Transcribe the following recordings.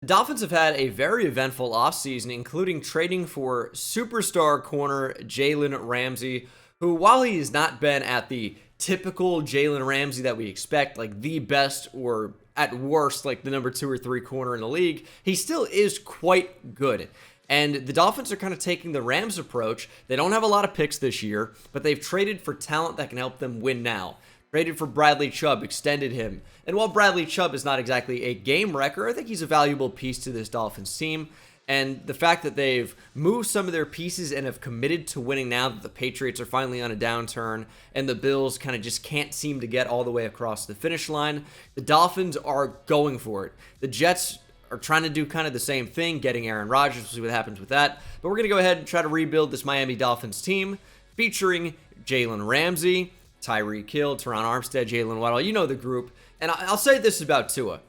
The Dolphins have had a very eventful offseason, including trading for superstar corner Jalen Ramsey, who, while he has not been at the typical Jalen Ramsey that we expect, like the best or at worst, like the number 2 or 3 corner in the league, he still is quite good. And the Dolphins are kind of taking the Rams approach. They don't have a lot of picks this year, but they've traded for talent that can help them win now. Traded for Bradley Chubb, extended him. And while Bradley Chubb is not exactly a game wrecker, I think he's a valuable piece to this Dolphins team. And the fact that they've moved some of their pieces and have committed to winning now that the Patriots are finally on a downturn and the Bills kind of just can't seem to get all the way across the finish line, the Dolphins are going for it. The Jets are trying to do kind of the same thing, getting Aaron Rodgers. We'll see what happens with that. But we're going to go ahead and try to rebuild this Miami Dolphins team featuring Jalen Ramsey, Tyreek Hill, Teron Armstead, Jalen Waddle. You know the group. And I'll say this about Tua.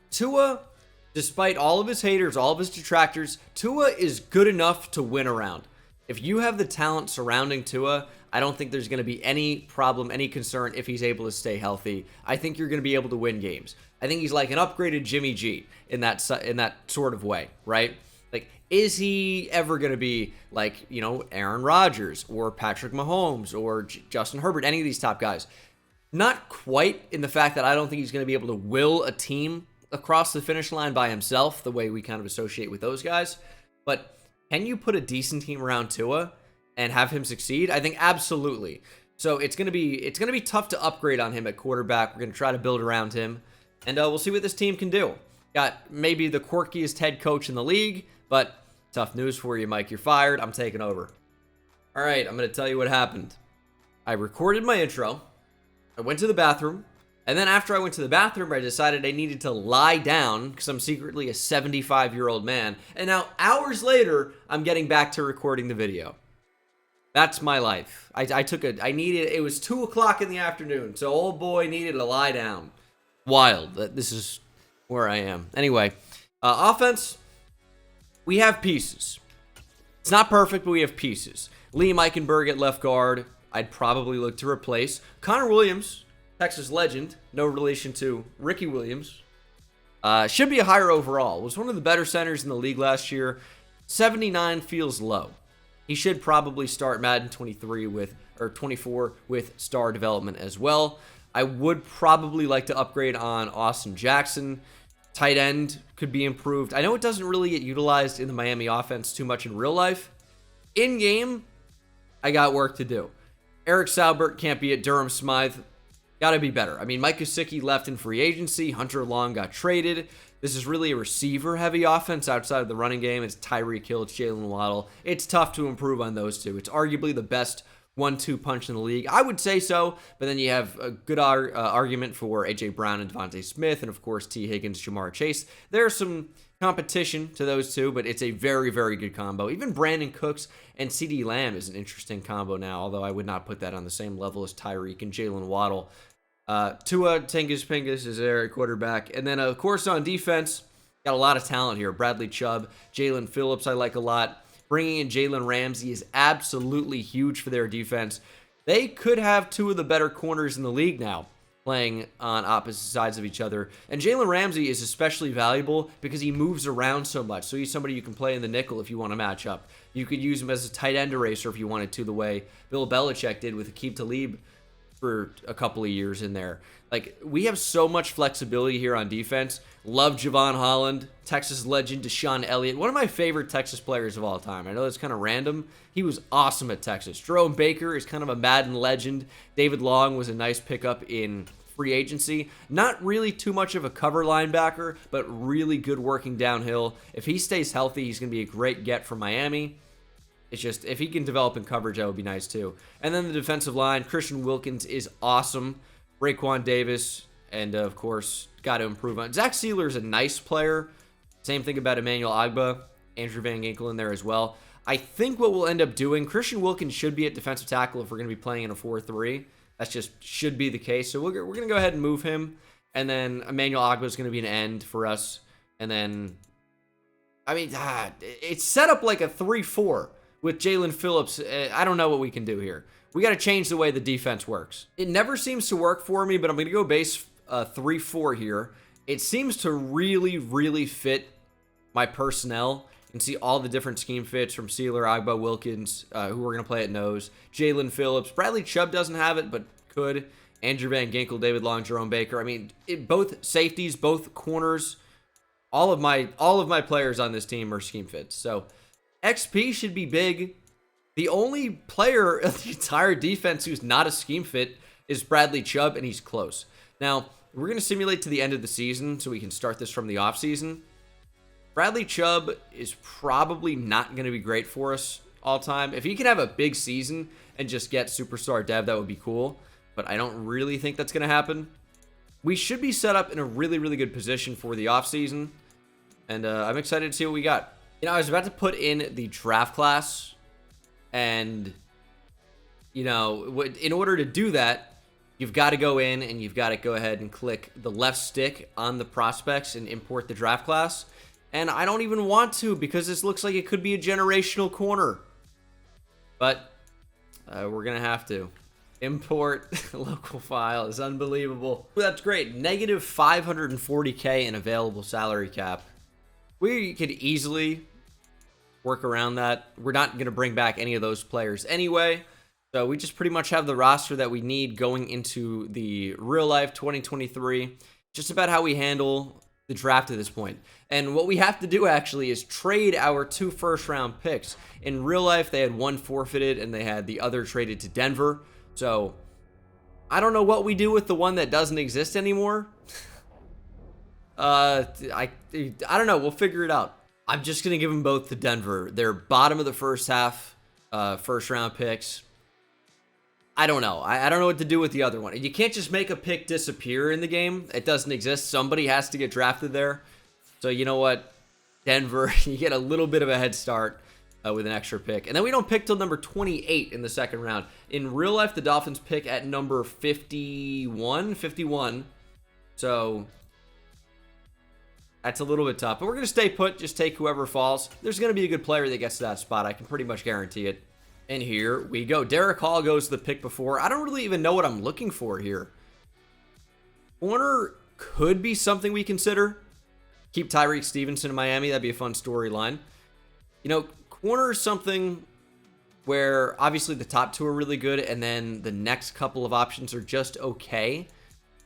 Tua, despite all of his haters, all of his detractors, Tua is good enough to win around. If you have the talent surrounding Tua, I don't think there's going to be any problem, any concern if he's able to stay healthy. I think you're going to be able to win games. I think he's like an upgraded Jimmy G in that sort of way, right? Like, is he ever going to be like, Aaron Rodgers or Patrick Mahomes or Justin Herbert, any of these top guys? Not quite, in the fact that I don't think he's going to be able to will a team across the finish line by himself the way we kind of associate with those guys. But can you put a decent team around Tua and have him succeed? I think absolutely. So it's going to be tough to upgrade on him at quarterback. We're going to try to build around him, and we'll see what this team can do. Got maybe the quirkiest head coach in the league, but tough news for you, Mike. You're fired. I'm taking over. All right, I'm going to tell you what happened. I recorded my intro. I went to the bathroom. And then after I went to the bathroom, I decided I needed to lie down because I'm secretly a 75-year-old man. And now, hours later, I'm getting back to recording the video. That's my life. It was 2 o'clock in the afternoon, so old boy needed to lie down. Wild. This is where I am. Anyway, offense, we have pieces. It's not perfect, but we have pieces. Liam Eichenberg at left guard, I'd probably look to replace. Connor Williams, Texas legend, no relation to Ricky Williams, should be a higher overall. Was one of the better centers in the league last year. 79 feels low. He should probably start Madden 24 with star development as well. I would probably like to upgrade on Austin Jackson. Tight end could be improved. I know it doesn't really get utilized in the Miami offense too much in real life. In game, I got work to do. Eric Saubert can't be at Durham Smythe. Got to be better. I mean, Mike Gesicki left in free agency. Hunter Long got traded. This is really a receiver-heavy offense outside of the running game. It's Tyreek Hill, it's Jalen Waddle. It's tough to improve on those two. It's arguably the best 1-2 punch in the league. I would say so, but then you have a good argument for A.J. Brown and Devontae Smith, and of course T. Higgins, Jamar Chase. There's some competition to those two, but it's a very, very good combo. Even Brandon Cooks and CeeDee Lamb is an interesting combo now, although I would not put that on the same level as Tyreek and Jalen Waddle. Tua Tingus is there at quarterback. And then, of course, on defense, got a lot of talent here. Bradley Chubb, Jalen Phillips, I like a lot. Bringing in Jalen Ramsey is absolutely huge for their defense. They could have 2 of the better corners in the league now playing on opposite sides of each other. And Jalen Ramsey is especially valuable because he moves around so much. So he's somebody you can play in the nickel if you want to match up. You could use him as a tight end eraser if you wanted to, the way Bill Belichick did with Aqib Talib for a couple of years in there. Like, we have so much flexibility here on defense. Love Javon Holland, Texas legend Deshaun Elliott, one of my favorite Texas players of all time. I know that's kind of random. He was awesome at Texas. Jerome Baker is kind of a Madden legend. David Long was a nice pickup in free agency. Not really too much of a cover linebacker, but really good working downhill. If he stays healthy, he's going to be a great get for Miami. It's just, if he can develop in coverage, that would be nice too. And then the defensive line, Christian Wilkins is awesome. Raekwon Davis, and of course, got to improve on. Zach Sealer is a nice player. Same thing about Emmanuel Agba, Andrew Van Ginkel in there as well. I think what we'll end up doing, Christian Wilkins should be at defensive tackle if we're going to be playing in a 4-3. That's just should be the case. So we're going to go ahead and move him. And then Emmanuel Agba is going to be an end for us. And then, I mean, it's set up like a 3-4. With Jalen Phillips. I don't know what we can do here. We got to change the way the defense works. It never seems to work for me, but I'm going to go base 3-4 here. It seems to really, really fit my personnel, you can see all the different scheme fits from Sealer, Agba, Wilkins, who we're going to play at nose. Jalen Phillips. Bradley Chubb doesn't have it, but could. Andrew Van Ginkel, David Long, Jerome Baker. I mean, both safeties, both corners, all of my players on this team are scheme fits. So XP should be big. The only player of the entire defense who's not a scheme fit is Bradley Chubb, and he's close. Now, we're going to simulate to the end of the season so we can start this from the offseason. Bradley Chubb is probably not going to be great for us all time. If he can have a big season and just get superstar dev, that would be cool. But I don't really think that's going to happen. We should be set up in a really, really good position for the offseason. And I'm excited to see what we got. You know, I was about to put in the draft class. And, you know, in order to do that, you've got to go in and you've got to go ahead and click the left stick on the prospects and import the draft class. And I don't even want to because this looks like it could be a generational corner. But we're going to have to. Import local file is unbelievable. That's great. Negative 540K in available salary cap. We could easily work around that. We're not going to bring back any of those players anyway. So we just pretty much have the roster that we need going into the real life 2023. Just about how we handle the draft at this point. And what we have to do actually is trade our 2 first-round picks. In real life, they had 1 forfeited and they had the other traded to Denver. So I don't know what we do with the one that doesn't exist anymore. I don't know. We'll figure it out. I'm just going to give them both to Denver. They're bottom of the first half, first-round picks. I don't know. I don't know what to do with the other one. You can't just make a pick disappear in the game. It doesn't exist. Somebody has to get drafted there. So you know what? Denver, you get a little bit of a head start with an extra pick. And then we don't pick till number 28 in the second round. In real life, the Dolphins pick at number 51. So that's a little bit tough. But we're going to stay put. Just take whoever falls. There's going to be a good player that gets to that spot. I can pretty much guarantee it. And here we go. Derek Hall goes to the pick before. I don't really even know what I'm looking for here. Corner could be something we consider. Keep Tyreek Stevenson in Miami. That'd be a fun storyline. You know, corner is something where obviously the top 2 are really good and then the next couple of options are just okay.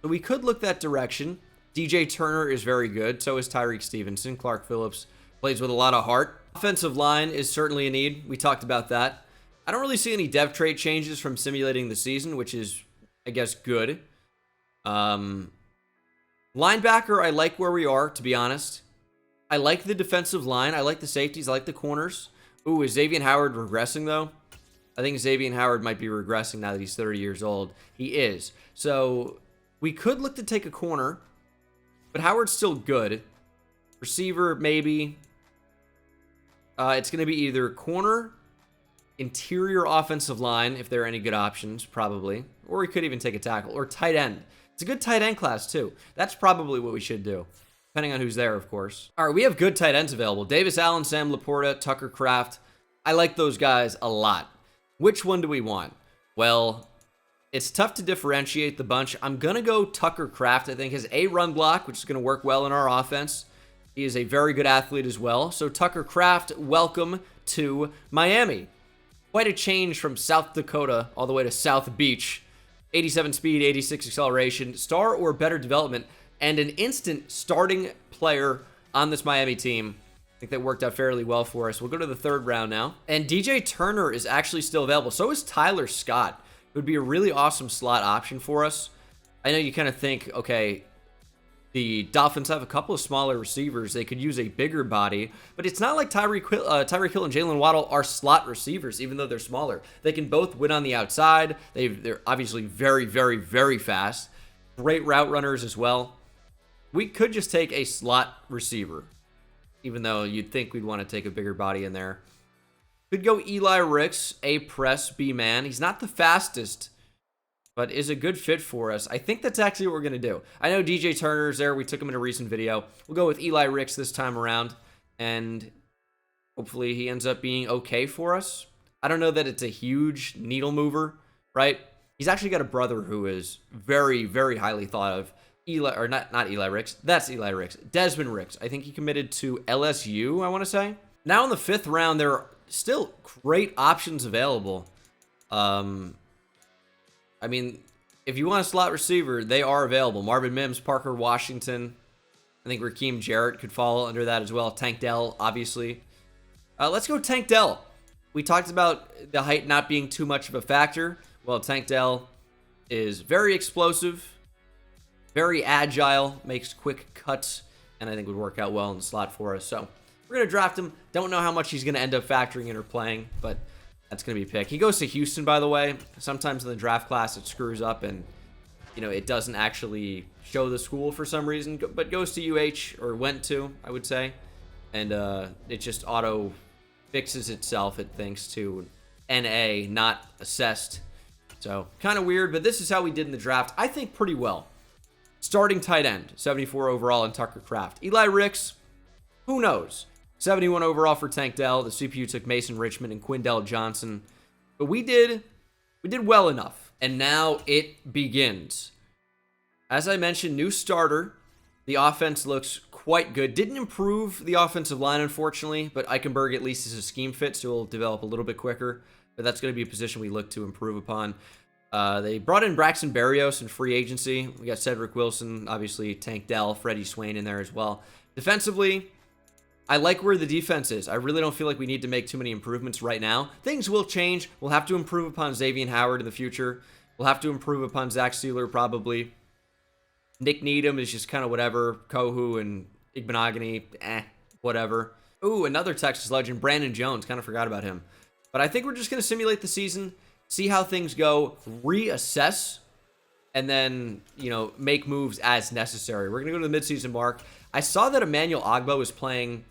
So we could look that direction. DJ Turner is very good. So is Tyreek Stevenson. Clark Phillips plays with a lot of heart. Offensive line is certainly a need. We talked about that. I don't really see any dev trait changes from simulating the season, which is, I guess, good. Linebacker, I like where we are, to be honest. I like the defensive line. I like the safeties. I like the corners. Ooh, is Xavier Howard regressing, though? I think Xavier Howard might be regressing now that he's 30 years old. He is. So we could look to take a corner, but Howard's still good. Receiver, maybe. It's going to be either corner, interior offensive line, if there are any good options, probably. Or we could even take a tackle. Or tight end. It's a good tight end class, too. That's probably what we should do. Depending on who's there, of course. All right, we have good tight ends available. Davis Allen, Sam Laporta, Tucker Kraft. I like those guys a lot. Which one do we want? Well, it's tough to differentiate the bunch. I'm going to go Tucker Kraft. I think has a run block, which is going to work well in our offense. He is a very good athlete as well. So Tucker Kraft, welcome to Miami. Quite a change from South Dakota all the way to South Beach. 87 speed, 86 acceleration, star or better development, and an instant starting player on this Miami team. I think that worked out fairly well for us. We'll go to the third round now. And DJ Turner is actually still available. So is Tyler Scott. It would be a really awesome slot option for us. I know you kind of think, okay, the Dolphins have a couple of smaller receivers. They could use a bigger body, but it's not like Tyreek Hill and Jalen Waddle are slot receivers, even though they're smaller. They can both win on the outside. They're obviously very, very, very fast. Great route runners as well. We could just take a slot receiver, even though you'd think we'd want to take a bigger body in there. Could go Eli Ricks, A press, B man. He's not the fastest, but is a good fit for us. I think that's actually what we're going to do. I know DJ Turner's there. We took him in a recent video. We'll go with Eli Ricks this time around, and hopefully he ends up being okay for us. I don't know that it's a huge needle mover, right? He's actually got a brother who is very, very highly thought of Eli, or not Eli Ricks. That's Eli Ricks. Desmond Ricks. I think he committed to LSU, I want to say. Now in the 5th round, there are still great options available. I mean, if you want a slot receiver, they are available. Marvin Mims, Parker Washington. I think Raheem Jarrett could fall under that as well. Tank Dell, obviously. Let's go Tank Dell. We talked about the height not being too much of a factor. Well, Tank Dell is very explosive, very agile, makes quick cuts, and I think would work out well in the slot for us. So we're going to draft him. Don't know how much he's going to end up factoring in or playing, but that's going to be a pick. He goes to Houston, by the way. Sometimes in the draft class it screws up and, you know, it doesn't actually show the school for some reason, but goes to UH, or went to, I would say. And it just auto fixes itself, it thinks, to NA, not assessed. So kind of weird, but this is how we did in the draft. I think pretty well. Starting tight end, 74 overall in Tucker Kraft. Eli Ricks, who knows? 71 overall for Tank Dell. The CPU took Mason Richmond and Quindell Johnson. But we did well enough. And now it begins. As I mentioned, new starter. The offense looks quite good. Didn't improve the offensive line, unfortunately, but Eichenberg at least is a scheme fit, so it'll develop a little bit quicker. But that's going to be a position we look to improve upon. They brought in Braxton Berrios in free agency. We got Cedric Wilson, obviously Tank Dell, Freddie Swain in there as well. Defensively, I like where the defense is. I really don't feel like we need to make too many improvements right now. Things will change. We'll have to improve upon Xavier Howard in the future. We'll have to improve upon Zach Sealer probably. Nick Needham is just kind of whatever. Kohu and Igbenogany, whatever. Ooh, another Texas legend, Brandon Jones. Kind of forgot about him. But I think we're just going to simulate the season, see how things go, reassess, and then, you know, make moves as necessary. We're going to go to the midseason mark. I saw that Emmanuel Ogbah was playing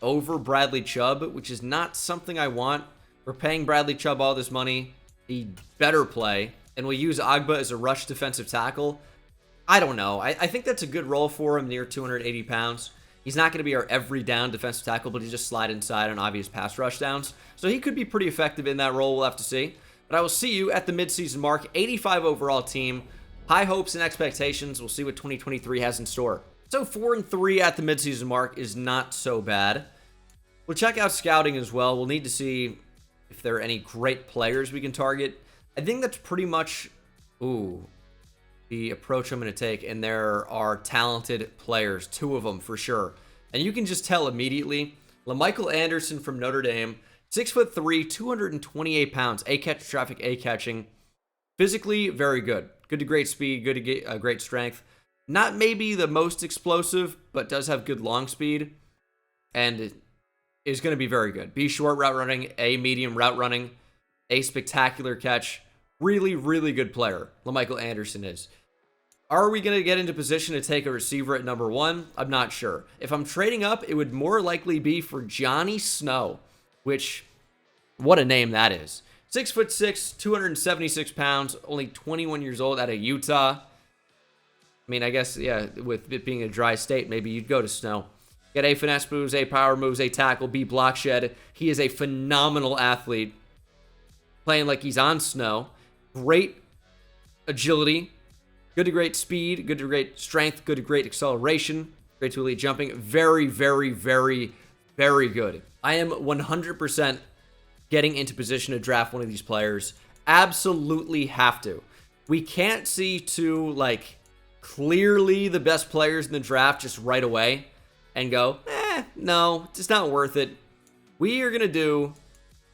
over Bradley Chubb, which is not something I want. We're paying Bradley Chubb all this money. He better play. And we'll use Ogbah as a rush defensive tackle. I don't know. I think that's a good role for him, near 280 pounds. He's not going to be our every down defensive tackle, but he just slide inside on obvious pass rush downs. So he could be pretty effective in that role. We'll have to see. But I will see you at the midseason mark. 85 overall team. High hopes and expectations. We'll see what 2023 has in store. So 4-3 at the midseason mark is not so bad. We'll check out scouting as well. We'll need to see if there are any great players we can target. I think that's pretty much the approach I'm going to take. And there are talented players, 2 of them for sure. And you can just tell immediately. LaMichael Anderson from Notre Dame, 6'3", 228 pounds, A-catch traffic, A-catching. Physically, very good. Good to great speed, good to great strength. Not maybe the most explosive, but does have good long speed. And is going to be very good. B short route running, A medium route running, A spectacular catch. Really, really good player, LaMichael Anderson is. Are we going to get into position to take a receiver at number 1? I'm not sure. If I'm trading up, it would more likely be for Johnny Snow, which, what a name that is. 6'6", 276 pounds, only 21 years old, out of Utah. I mean, I guess, yeah, with it being a dry state, maybe you'd go to Snow. Get A finesse moves, A power moves, A tackle, B block shed. He is a phenomenal athlete. Playing like he's on Snow. Great agility. Good to great speed. Good to great strength. Good to great acceleration. Great to elite jumping. Very, very, very, very good. I am 100% getting into position to draft one of these players. Absolutely have to. We can't see 2, like, clearly the best players in the draft just right away and go, no, it's not worth it. We are going to do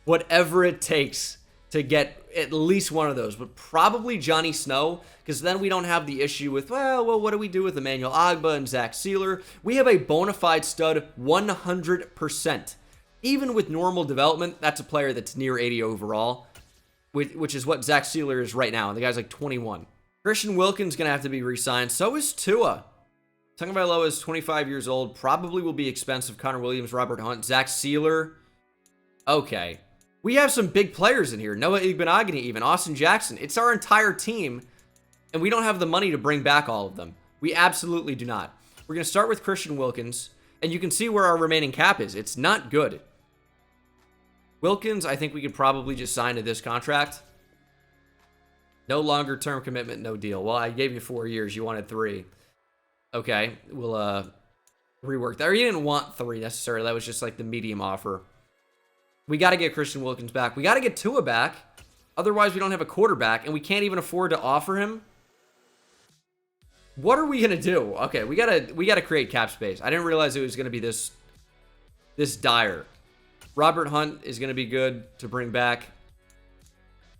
whatever it takes to get at least one of those, but probably Johnny Snow, because then we don't have the issue with, well, what do we do with Emmanuel Ogbah and Zach Sealer? We have a bona fide stud 100%. Even with normal development, that's a player that's near 80 overall, which is what Zach Sealer is right now. And the guy's like 21. Christian Wilkins going to have to be re-signed. So is Tua. Tagovailoa is 25 years old. Probably will be expensive. Connor Williams, Robert Hunt, Zach Sealer. Okay. We have some big players in here. Noah Igbenogany even. Austin Jackson. It's our entire team. And we don't have the money to bring back all of them. We absolutely do not. We're going to start with Christian Wilkins. And you can see where our remaining cap is. It's not good. Wilkins, I think we could probably just sign to this contract. No longer term commitment, no deal. Well, I gave you 4 years. You wanted 3. Okay, we'll rework that. Or he didn't want 3 necessarily. That was just like the medium offer. We got to get Christian Wilkins back. We got to get Tua back. Otherwise, we don't have a quarterback, and we can't even afford to offer him. What are we gonna do? Okay, we gotta create cap space. I didn't realize it was gonna be this dire. Robert Hunt is gonna be good to bring back,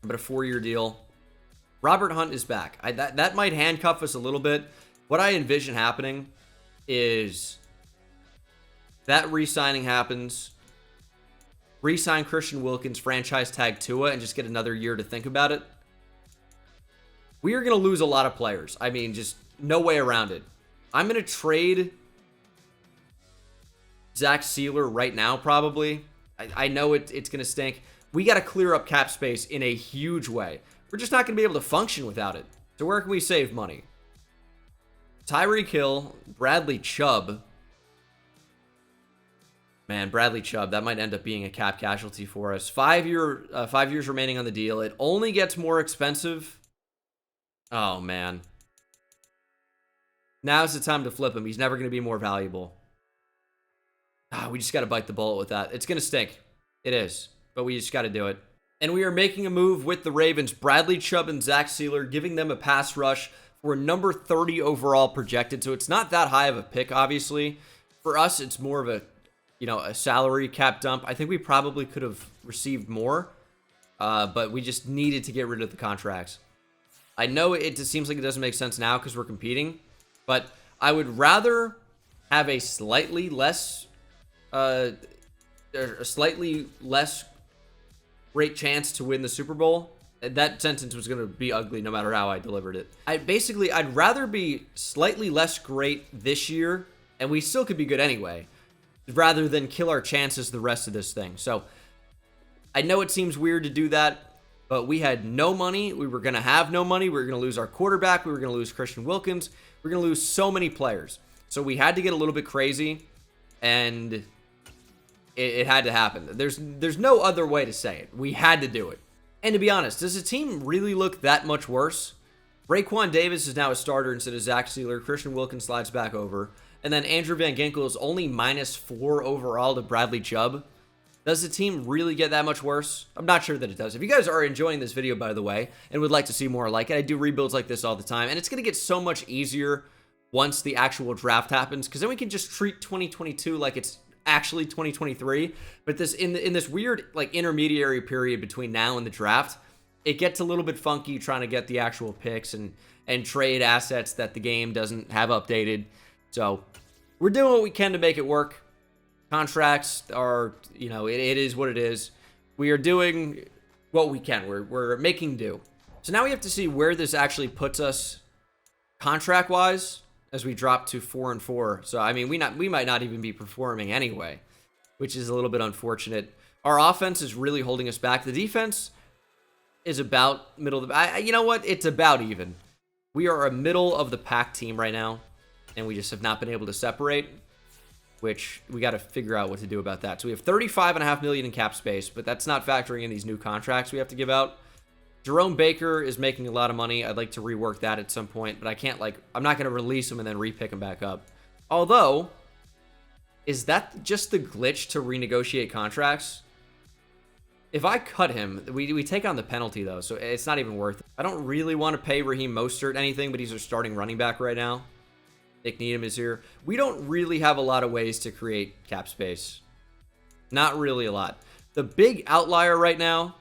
but a 4-year deal. Robert Hunt is back. That might handcuff us a little bit. What I envision happening is that re-signing happens. Re-sign Christian Wilkins, franchise tag Tua, and just get another year to think about it. We are going to lose a lot of players. I mean, just no way around it. I'm going to trade Zach Sealer right now, probably. I know it's going to stink. We got to clear up cap space in a huge way. We're just not going to be able to function without it. So where can we save money? Tyreek Hill, Bradley Chubb. Man, Bradley Chubb, that might end up being a cap casualty for us. 5 years remaining on the deal. It only gets more expensive. Oh, man. Now's the time to flip him. He's never going to be more valuable. We just got to bite the bullet with that. It's going to stink. It is. But we just got to do it. And we are making a move with the Ravens. Bradley Chubb and Zach Sealer, giving them a pass rush for number 30 overall projected. So it's not that high of a pick, obviously. For us, it's more of a salary cap dump. I think we probably could have received more, but we just needed to get rid of the contracts. I know it just seems like it doesn't make sense now because we're competing, but I would rather have a slightly less great chance to win the Super Bowl. That sentence was going to be ugly no matter how I delivered it. I'd rather be slightly less great this year, and we still could be good anyway, rather than kill our chances the rest of this thing. So I know it seems weird to do that, but we had no money. We were going to have no money. We were going to lose our quarterback. We were going to lose Christian Wilkins. We were going to lose so many players. So we had to get a little bit crazy, and it had to happen. There's no other way to say it. We had to do it. And to be honest, does the team really look that much worse? Raekwon Davis is now a starter instead of Zach Sealer. Christian Wilkins slides back over. And then Andrew Van Ginkel is only -4 overall to Bradley Chubb. Does the team really get that much worse? I'm not sure that it does. If you guys are enjoying this video, by the way, and would like to see more like it, I do rebuilds like this all the time. And it's going to get so much easier once the actual draft happens, because then we can just treat 2022 like it's actually 2023. But this in this weird like intermediary period between now and the draft, it gets a little bit funky trying to get the actual picks and trade assets that the game doesn't have updated. So we're doing what we can to make it work. Contracts are, it is what it is. We are doing what we can. We're making do. So now we have to see where this actually puts us contract-wise as we drop to 4-4. So, I mean, we might not even be performing anyway, which is a little bit unfortunate. Our offense is really holding us back. The defense is about middle of the... you know what? It's about even. We are a middle of the pack team right now, and we just have not been able to separate, which we got to figure out what to do about that. So we have $35.5 million in cap space, but that's not factoring in these new contracts we have to give out. Jerome Baker is making a lot of money. I'd like to rework that at some point, but I can't, I'm not going to release him and then repick him back up. Although, is that just the glitch to renegotiate contracts? If I cut him, we take on the penalty, though, so it's not even worth it. I don't really want to pay Raheem Mostert anything, but he's our starting running back right now. Nick Needham is here. We don't really have a lot of ways to create cap space. Not really a lot. The big outlier right now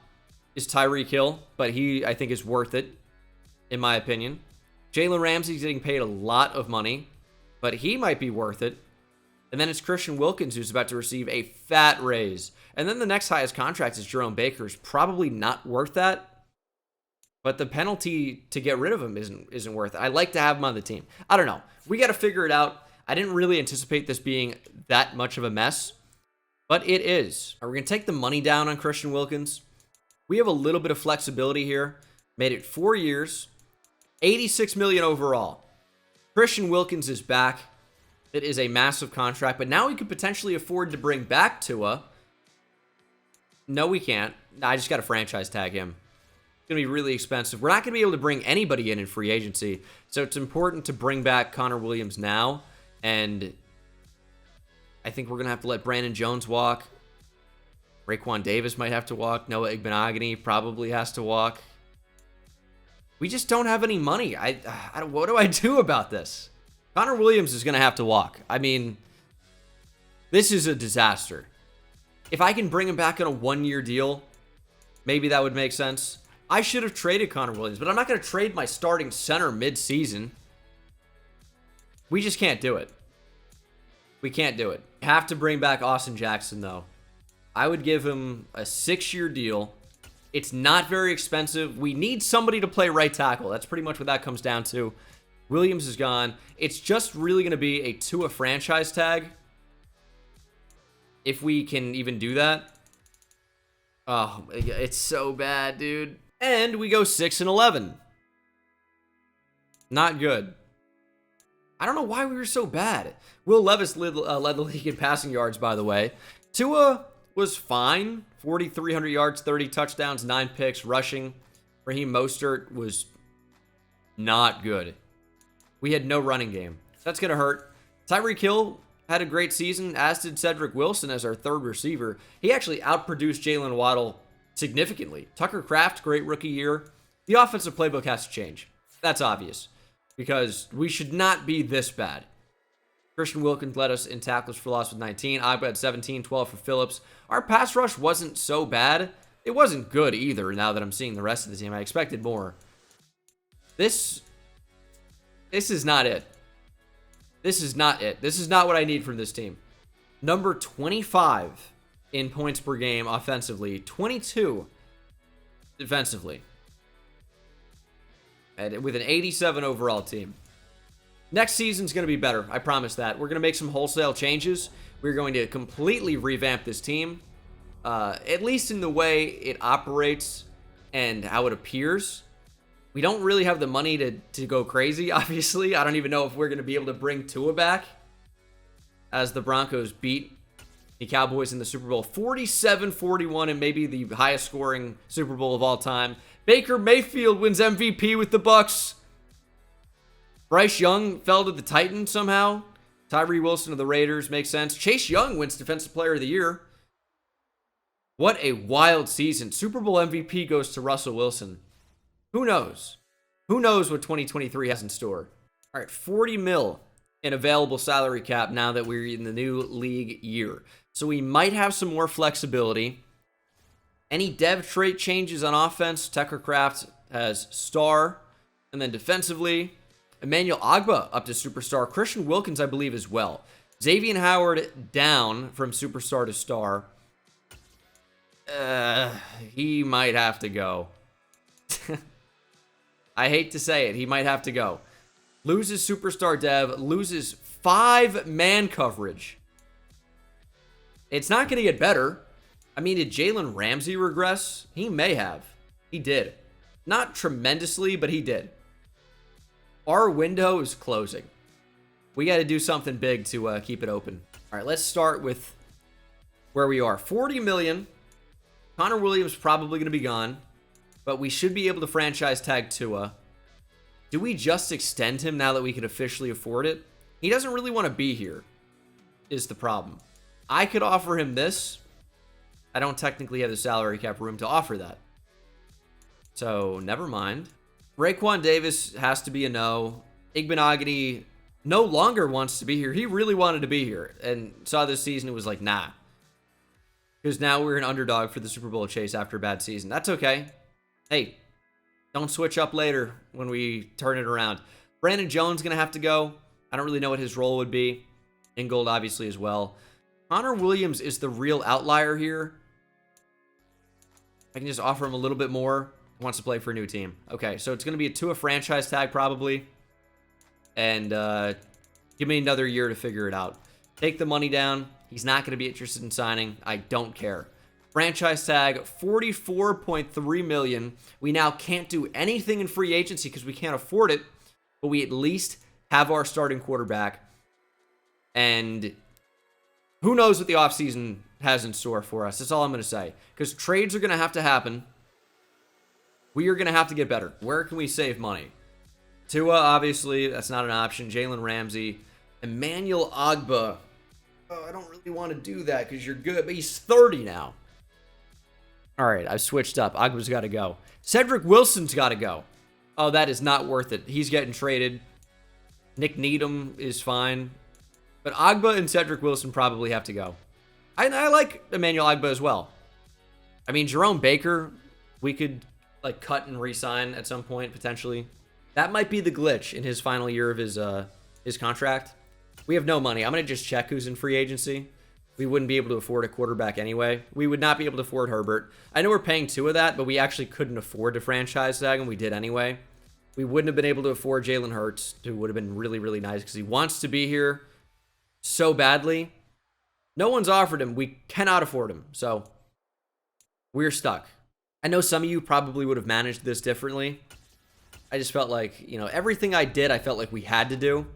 is Tyreek Hill, but he, I think, is worth it, in my opinion. Jalen Ramsey's getting paid a lot of money, but he might be worth it. And then it's Christian Wilkins, who's about to receive a fat raise. And then the next highest contract is Jerome Baker, who's probably not worth that. But the penalty to get rid of him isn't worth it. I like to have him on the team. I don't know. We got to figure it out. I didn't really anticipate this being that much of a mess, but it is. We're going to take the money down on Christian Wilkins. We have a little bit of flexibility here. Made it 4 years, $86 million overall. Christian Wilkins is back. It is a massive contract, but now we could potentially afford to bring back Tua. No, we can't. I just got to franchise tag him. going to be really expensive. We're not going to be able to bring anybody in free agency. So it's important to bring back Connor Williams now. And I think we're going to have to let Brandon Jones walk. Raekwon Davis might have to walk. Noah Igbenogany probably has to walk. We just don't have any money. What do I do about this? Connor Williams is going to have to walk. I mean, this is a disaster. If I can bring him back on a 1-year deal, maybe that would make sense. I should have traded Connor Williams, but I'm not going to trade my starting center mid-season. We just can't do it. We can't do it. Have to bring back Austin Jackson, though. I would give him a 6-year deal. It's not very expensive. We need somebody to play right tackle. That's pretty much what that comes down to. Williams is gone. It's just really going to be a Tua franchise tag. If we can even do that. Oh, it's so bad, dude. And we go 6-11. Not good. I don't know why we were so bad. Will Levis led the league in passing yards, by the way. Tua was fine. 4,300 yards, 30 touchdowns, 9 picks, rushing. Raheem Mostert was not good. We had no running game. That's going to hurt. Tyreek Hill had a great season, as did Cedric Wilson as our third receiver. He actually outproduced Jalen Waddle significantly. Tucker Kraft, great rookie year. The offensive playbook has to change. That's obvious. Because we should not be this bad. Christian Wilkins led us in tackles for loss with 19. Agba had 17, 12 for Phillips. Our pass rush wasn't so bad. It wasn't good either, now that I'm seeing the rest of the team. I expected more. This is not it. This is not it. This is not what I need from this team. Number 25 in points per game offensively. 22 defensively. And with an 87 overall team. Next season's going to be better. I promise that. We're going to make some wholesale changes. We're going to completely revamp this team. At least in the way it operates and how it appears. We don't really have the money to go crazy, obviously. I don't even know if we're going to be able to bring Tua back. As the Broncos beat the Cowboys in the Super Bowl. 47-41 and maybe the highest scoring Super Bowl of all time. Baker Mayfield wins MVP with the Bucs. Bryce Young fell to the Titans somehow. Tyree Wilson of the Raiders makes sense. Chase Young wins Defensive Player of the Year. What a wild season. Super Bowl MVP goes to Russell Wilson. Who knows? Who knows what 2023 has in store? All right, 40 mil in available salary cap now that we're in the new league year. So we might have some more flexibility. Any dev trait changes on offense? Tucker Kraft has star. And then defensively, Emmanuel Agba up to superstar. Christian Wilkins, I believe, as well. Xavier Howard down from superstar to star. He might have to go. I hate to say it. He might have to go. Loses superstar dev. Loses 5 man coverage. It's not going to get better. I mean, did Jalen Ramsey regress? He may have. He did. Not tremendously, but he did. Our window is closing. We got to do something big to keep it open. All right, let's start with where we are. 40 million. Connor Williams probably going to be gone, but we should be able to franchise tag Tua. Do we just extend him now that we can officially afford it? He doesn't really want to be here, is the problem. I could offer him this. I don't technically have the salary cap room to offer that. So, never mind. Raekwon Davis has to be a no. Igbenogany no longer wants to be here. He really wanted to be here and saw this season and was like, nah. Because now we're an underdog for the Super Bowl chase after a bad season. That's okay. Hey, don't switch up later when we turn it around. Brandon Jones going to have to go. I don't really know what his role would be. Ingold, obviously, as well. Connor Williams is the real outlier here. I can just offer him a little bit more. He wants to play for a new team. Okay, so it's going to be a Tua franchise tag probably. And give me another year to figure it out. Take the money down. He's not going to be interested in signing. I don't care. Franchise tag, $44.3 million. We now can't do anything in free agency because we can't afford it. But we at least have our starting quarterback. And who knows what the offseason has in store for us. That's all I'm going to say. Because trades are going to happen. We are going to have to get better. Where can we save money? Tua, obviously, that's not an option. Jalen Ramsey. Emmanuel Ogbah. Oh, I don't really want to do that because you're good, but he's 30 now. All right, I've switched up. Ogbah's got to go. Cedric Wilson's got to go. Oh, that is not worth it. He's getting traded. Nick Needham is fine. But Ogbah and Cedric Wilson probably have to go. I like Emmanuel Ogbah as well. I mean, Jerome Baker, we could like cut and re-sign at some point, potentially. That might be the glitch in his final year of his contract. We have no money. I'm going to just check who's in free agency. We wouldn't be able to afford a quarterback anyway. We would not be able to afford Herbert. I know we're paying two of that, but we actually couldn't afford to franchise tag him. We did anyway. We wouldn't have been able to afford Jalen Hurts, who would have been really, really nice because he wants to be here so badly. No one's offered him. We cannot afford him. So we're stuck. I know some of you probably would have managed this differently. I just felt like, everything I did, I felt like we had to do.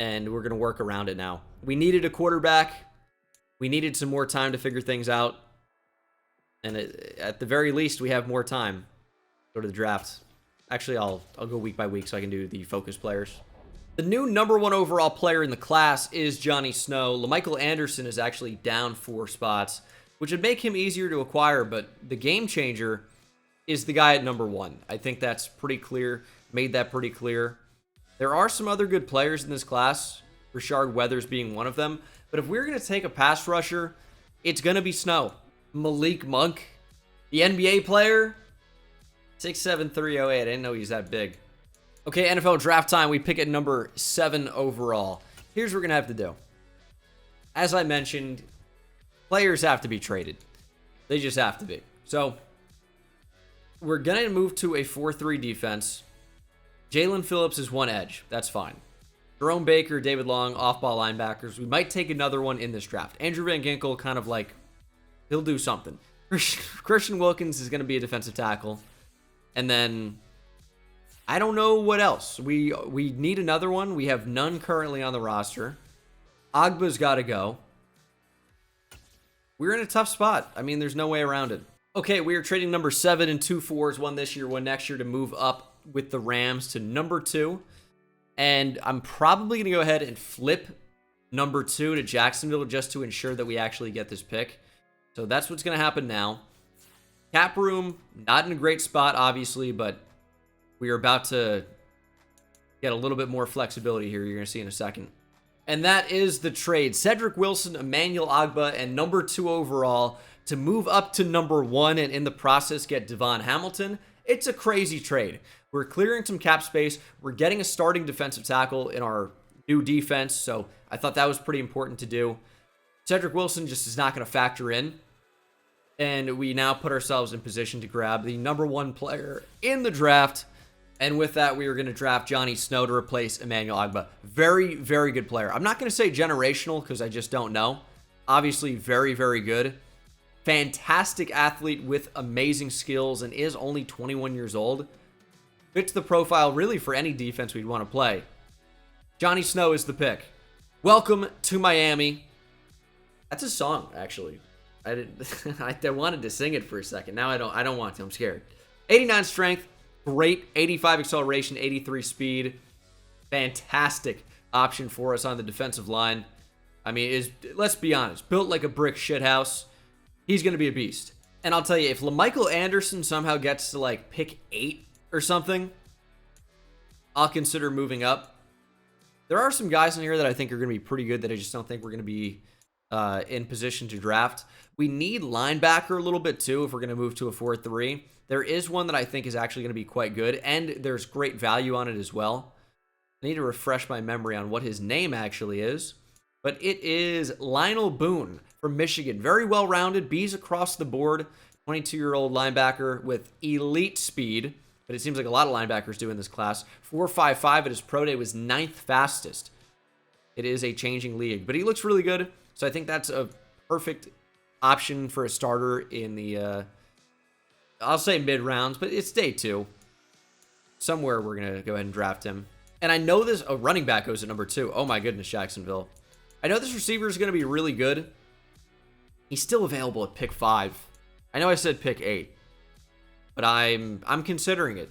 And we're going to work around it now. We needed a quarterback. We needed some more time to figure things out. And at the very least, we have more time. Go to the draft. Actually, I'll go week by week so I can do the focus players. The new #1 overall player in the class is Johnny Snow. LaMichael Anderson is actually down 4 spots, which would make him easier to acquire, but the game changer is the guy at #1. I think that's pretty clear. Made that pretty clear. There are some other good players in this class, Rashard Weathers being one of them, but if we're going to take a pass rusher, it's going to be Snow. Malik Monk, the NBA player, 6'7", 308. I didn't know he's that big. Okay, NFL draft time. We pick at number 7 overall. Here's what we're going to have to do. As I mentioned, players have to be traded. They just have to be. So, we're going to move to a 4-3 defense. Jalen Phillips is one edge. That's fine. Jerome Baker, David Long, off-ball linebackers. We might take another one in this draft. Andrew Van Ginkel, kind of like, he'll do something. Christian Wilkins is going to be a defensive tackle. And then, I don't know what else. We need another one. We have none currently on the roster. Ogbah's got to go. We're in a tough spot. I mean, there's no way around it. Okay, we are trading number 7 and 2 fours, one this year, one next year, to move up with the Rams to number 2. And I'm probably going to go ahead and flip number 2 to Jacksonville just to ensure that we actually get this pick. So that's what's going to happen now. Cap room, not in a great spot, obviously, but we are about to get a little bit more flexibility here. You're going to see in a second. And that is the trade. Cedric Wilson, Emmanuel Ogbah, and number 2 overall to move up to number 1 and in the process get Devon Hamilton. It's a crazy trade. We're clearing some cap space. We're getting a starting defensive tackle in our new defense, so I thought that was pretty important to do. Cedric Wilson just is not going to factor in. And we now put ourselves in position to grab the number 1 player in the draft. And with that, we are going to draft Johnny Snow to replace Emmanuel Ogbah. Very, very good player. I'm not going to say generational because I just don't know. Obviously, very, very good. Fantastic athlete with amazing skills and is only 21 years old. Fits the profile really for any defense we'd want to play. Johnny Snow is the pick. Welcome to Miami. That's a song, actually. I wanted to sing it for a second. Now I don't want to. I'm scared. 89 strength, great. 85 acceleration, 83 speed. Fantastic option for us on the defensive line. I mean, let's be honest, built like a brick shithouse. He's going to be a beast. And I'll tell you, if LaMichael Anderson somehow gets to like pick 8 or something, I'll consider moving up. There are some guys in here that I think are going to be pretty good that I just don't think we're going to be in position to draft. We need linebacker a little bit too if we're going to move to a 4-3. There is one that I think is actually going to be quite good, and there's great value on it as well. I need to refresh my memory on what his name actually is, but it is Lionel Boone from Michigan. Very well-rounded, B's across the board, 22-year-old linebacker with elite speed, but it seems like a lot of linebackers do in this class. 4.55 at his pro day was 9th fastest. It is a changing league, but he looks really good, so I think that's a perfect option for a starter in the, I'll say mid-rounds, but it's day 2. Somewhere we're going to go ahead and draft him. And I know this, running back goes at number 2. Oh my goodness, Jacksonville. I know this receiver is going to be really good. He's still available at pick 5. I know I said pick 8. but I'm considering it.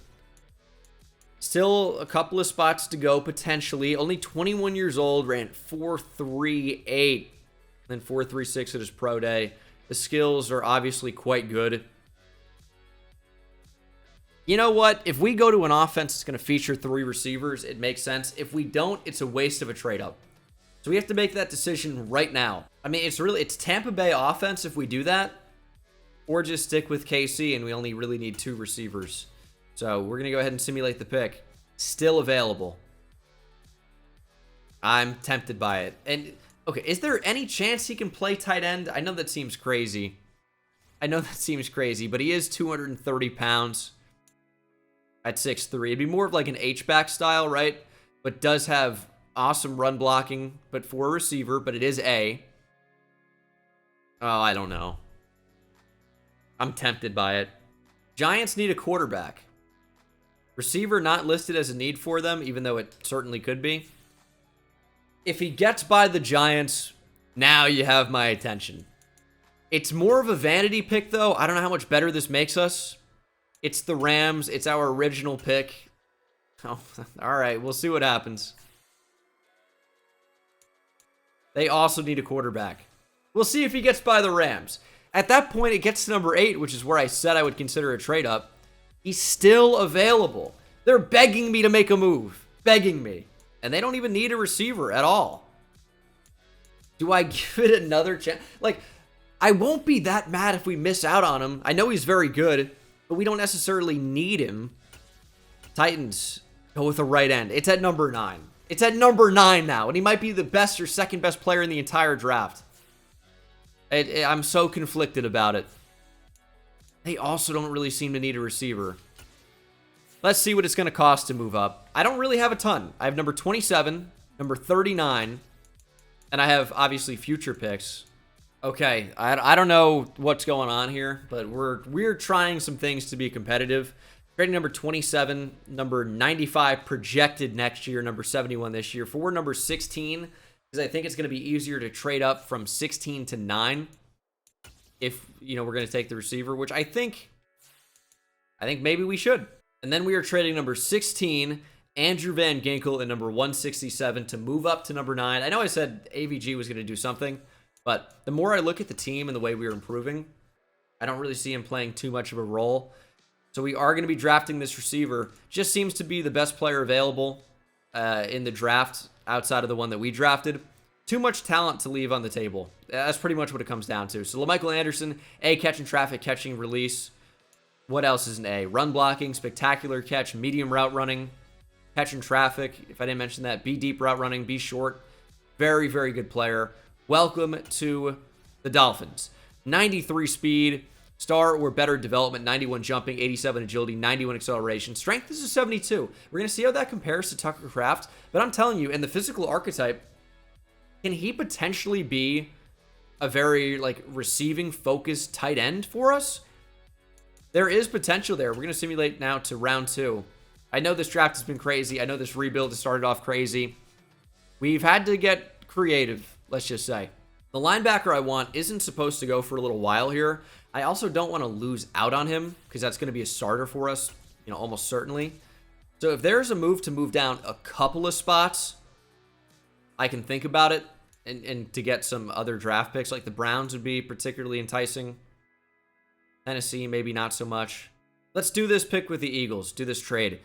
Still a couple of spots to go, potentially. Only 21 years old, ran 4.38, then 4.36 at his pro day. The skills are obviously quite good. You know what? If we go to an offense that's going to feature 3 receivers, it makes sense. If we don't, it's a waste of a trade-up. So we have to make that decision right now. I mean, it's Tampa Bay offense if we do that, or just stick with KC and we only really need 2 receivers. So we're going to go ahead and simulate the pick. Still available. I'm tempted by it. And, okay, is there any chance he can play tight end? I know that seems crazy. But he is 230 pounds at 6'3". It'd be more of like an H-back style, right? But does have awesome run blocking, but for a receiver, but it is A. Oh, I don't know. I'm tempted by it. Giants need a quarterback. Receiver not listed as a need for them, even though it certainly could be. If he gets by the Giants, now you have my attention. It's more of a vanity pick, though. I don't know how much better this makes us. It's the Rams. It's our original pick. Oh, all right. We'll see what happens. They also need a quarterback. We'll see if he gets by the Rams. At that point, it gets to number 8, which is where I said I would consider a trade-up. He's still available. They're begging me to make a move. Begging me. And they don't even need a receiver at all. Do I give it another chance? Like, I won't be that mad if we miss out on him. I know he's very good, but we don't necessarily need him. Titans go with a right end. It's at number 9. It's at number 9 now, and he might be the best or second best player in the entire draft. I'm so conflicted about it. They also don't really seem to need a receiver. Let's see what it's going to cost to move up. I don't really have a ton. I have number 27, number 39, and I have, obviously, future picks. Okay, I don't know what's going on here, but we're trying some things to be competitive. Trading number 27, number 95 projected next year, number 71 this year. For number 16, because I think it's going to be easier to trade up from 16 to 9 if, we're going to take the receiver, which I think maybe we should. And then we are trading number 16, Andrew Van Ginkel, and number 167 to move up to number 9. I know I said AVG was going to do something, but the more I look at the team and the way we are improving, I don't really see him playing too much of a role. So we are going to be drafting this receiver. Just seems to be the best player available in the draft outside of the one that we drafted. Too much talent to leave on the table. That's pretty much what it comes down to. So LaMichael Anderson, A, catching traffic, catching release. What else is an A? Run blocking, spectacular catch, medium route running, catching traffic. If I didn't mention that, B, deep route running, B, short. Very, very good player. Welcome to the Dolphins. 93 speed, star or better development, 91 jumping, 87 agility, 91 acceleration. Strength is a 72. We're going to see how that compares to Tucker Kraft. But I'm telling you, in the physical archetype, can he potentially be a very, receiving-focused tight end for us? There is potential there. We're going to simulate now to round 2. I know this draft has been crazy. I know this rebuild has started off crazy. We've had to get creative, let's just say. The linebacker I want isn't supposed to go for a little while here. I also don't want to lose out on him because that's going to be a starter for us, almost certainly. So if there's a move to move down a couple of spots, I can think about it and to get some other draft picks. Like the Browns would be particularly enticing. Tennessee, maybe not so much. Let's do this pick with the Eagles. Do this trade.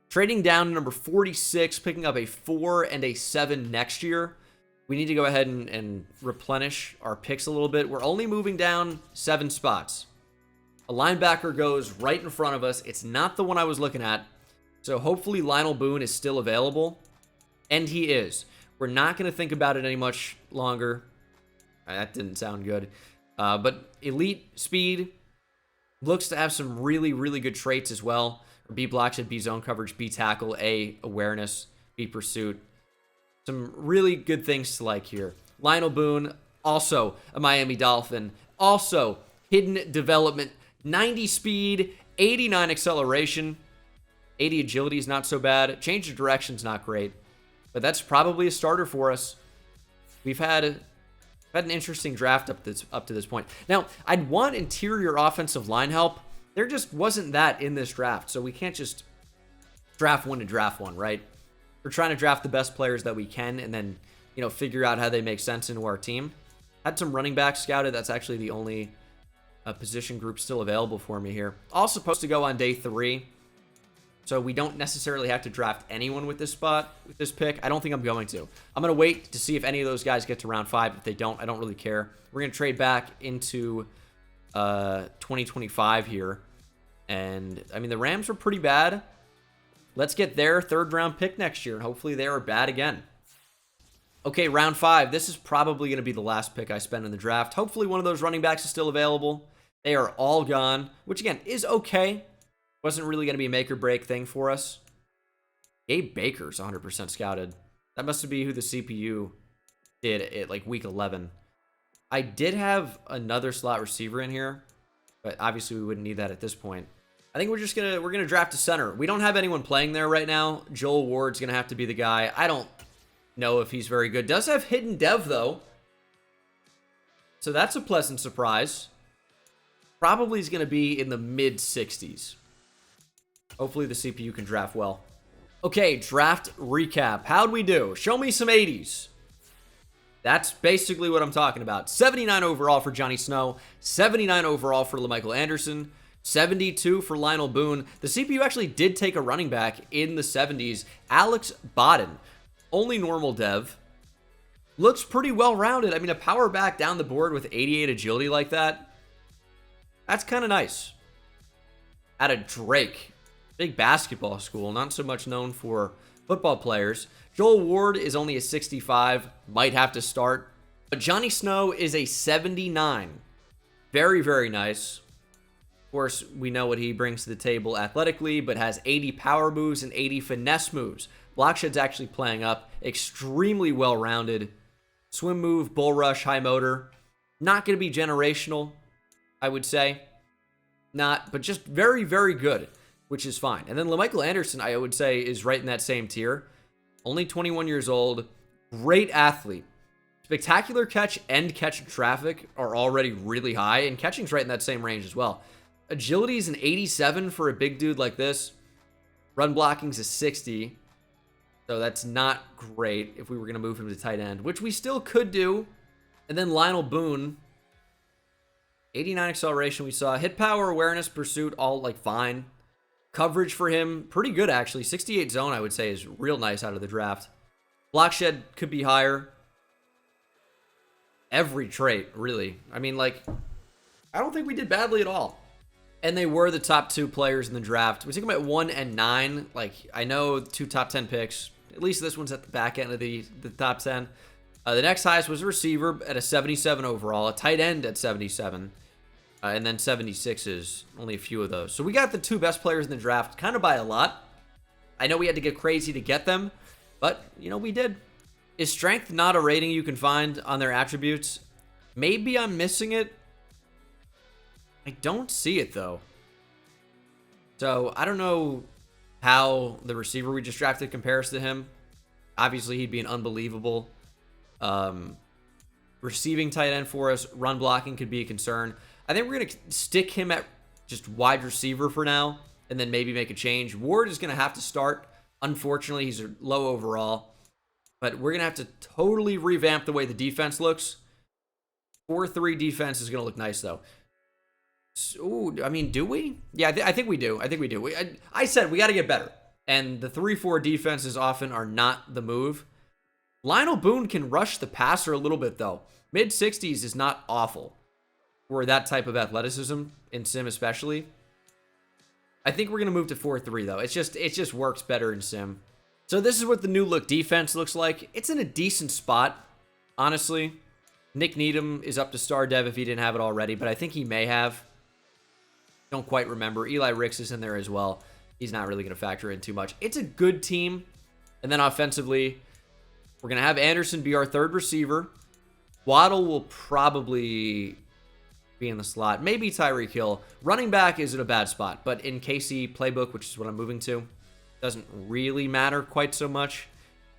Trading down to number 46, picking up a 4 and a 7 next year. We need to go ahead and replenish our picks a little bit. We're only moving down 7 spots. A linebacker goes right in front of us. It's not the one I was looking at. So hopefully Lionel Boone is still available. And he is. We're not going to think about it any much longer. That didn't sound good. But elite speed. Looks to have some really, really good traits as well. B blocks and B zone coverage, B tackle, A awareness, B pursuit. Some really good things to like here. Lionel Boone, also a Miami Dolphin. Also hidden development, 90 speed, 89 acceleration. 80 agility is not so bad. Change of direction is not great. But that's probably a starter for us. We've had an interesting draft up to this point. Now, I'd want interior offensive line help, there just wasn't that in this draft. So we can't just draft one to draft one, right? We're trying to draft the best players that we can and then, figure out how they make sense into our team. Had some running backs scouted. That's actually the only position group still available for me here. All supposed to go on day 3. So we don't necessarily have to draft anyone with this pick. I don't think I'm going to. I'm going to wait to see if any of those guys get to round 5. If they don't, I don't really care. We're going to trade back into 2025 here. And, I mean, the Rams were pretty bad. Let's get their 3rd round pick next year, and hopefully they are bad again. Okay, round 5. This is probably going to be the last pick I spend in the draft. Hopefully one of those running backs is still available. They are all gone, which, again, is okay. Wasn't really going to be a make or break thing for us. Gabe Baker's 100% scouted. That must be who the CPU did at like week 11. I did have another slot receiver in here, but obviously we wouldn't need that at this point. I think we're gonna draft a center. We don't have anyone playing there right now. Joel Ward's gonna have to be the guy. I don't know if he's very good. Does have hidden dev though, so that's a pleasant surprise. Probably is gonna be in the mid 60s. Hopefully the CPU can draft well. Okay, draft recap. How'd we do? Show me some 80s. That's basically what I'm talking about. 79 overall for Johnny Snow. 79 overall for LaMichael Anderson. 72 for Lionel Boone. The CPU actually did take a running back in the 70s. Alex Bodden. Only normal dev. Looks pretty well-rounded. I mean, a power back down the board with 88 agility like that. That's kind of nice. Out of Drake. Big basketball school, not so much known for football players. Joel Ward is only a 65, might have to start. But Johnny Snow is a 79. Very, very nice. Of course, we know what he brings to the table athletically, but has 80 power moves and 80 finesse moves. Blockshed's actually playing up. Extremely well-rounded. Swim move, bull rush, high motor. Not going to be generational, I would say. Not, but just very, very good, which is fine. And then LaMichael Anderson, I would say, is right in that same tier. Only 21 years old. Great athlete. Spectacular catch and catch traffic are already really high, and catching's right in that same range as well. Agility is an 87 for a big dude like this. Run blocking's a 60. So that's not great if we were going to move him to tight end, which we still could do. And then Lionel Boone, 89 acceleration we saw. Hit power, awareness, pursuit, all like fine. Coverage for him, pretty good actually. 68 zone, I would say, is real nice out of the draft. Block shed could be higher. Every trait, really. I mean, like, I don't think we did badly at all. And they were the top 2 players in the draft. We took them at 1 and 9. Like, I know 2 top 10 picks. At least this one's at the back end of the top 10. The next highest was a receiver at a 77 overall. A tight end at 77. And then 76s, only a few of those. So we got the 2 best players in the draft, kind of by a lot. I know we had to get crazy to get them, but, we did. Is strength not a rating you can find on their attributes? Maybe I'm missing it. I don't see it, though. So, I don't know how the receiver we just drafted compares to him. Obviously, he'd be an unbelievable receiving tight end for us. Run blocking could be a concern. I think we're going to stick him at just wide receiver for now and then maybe make a change. Ward is going to have to start. Unfortunately, he's low overall. But we're going to have to totally revamp the way the defense looks. 4-3 defense is going to look nice, though. So, I mean, do we? Yeah, I think we do. I think we do. I said we got to get better. And the 3-4 defenses often are not the move. Lionel Boone can rush the passer a little bit, though. Mid-60s is not awful for that type of athleticism, in Sim especially. I think we're going to move to 4-3, though. It just works better in Sim. So this is what the new look defense looks like. It's in a decent spot, honestly. Nick Needham is up to star dev if he didn't have it already, but I think he may have. Don't quite remember. Eli Ricks is in there as well. He's not really going to factor in too much. It's a good team. And then offensively, we're going to have Anderson be our 3rd receiver. Waddle will probably be in the slot. Maybe Tyreek Hill. Running back is in a bad spot, but in KC playbook, which is what I'm moving to, doesn't really matter quite so much.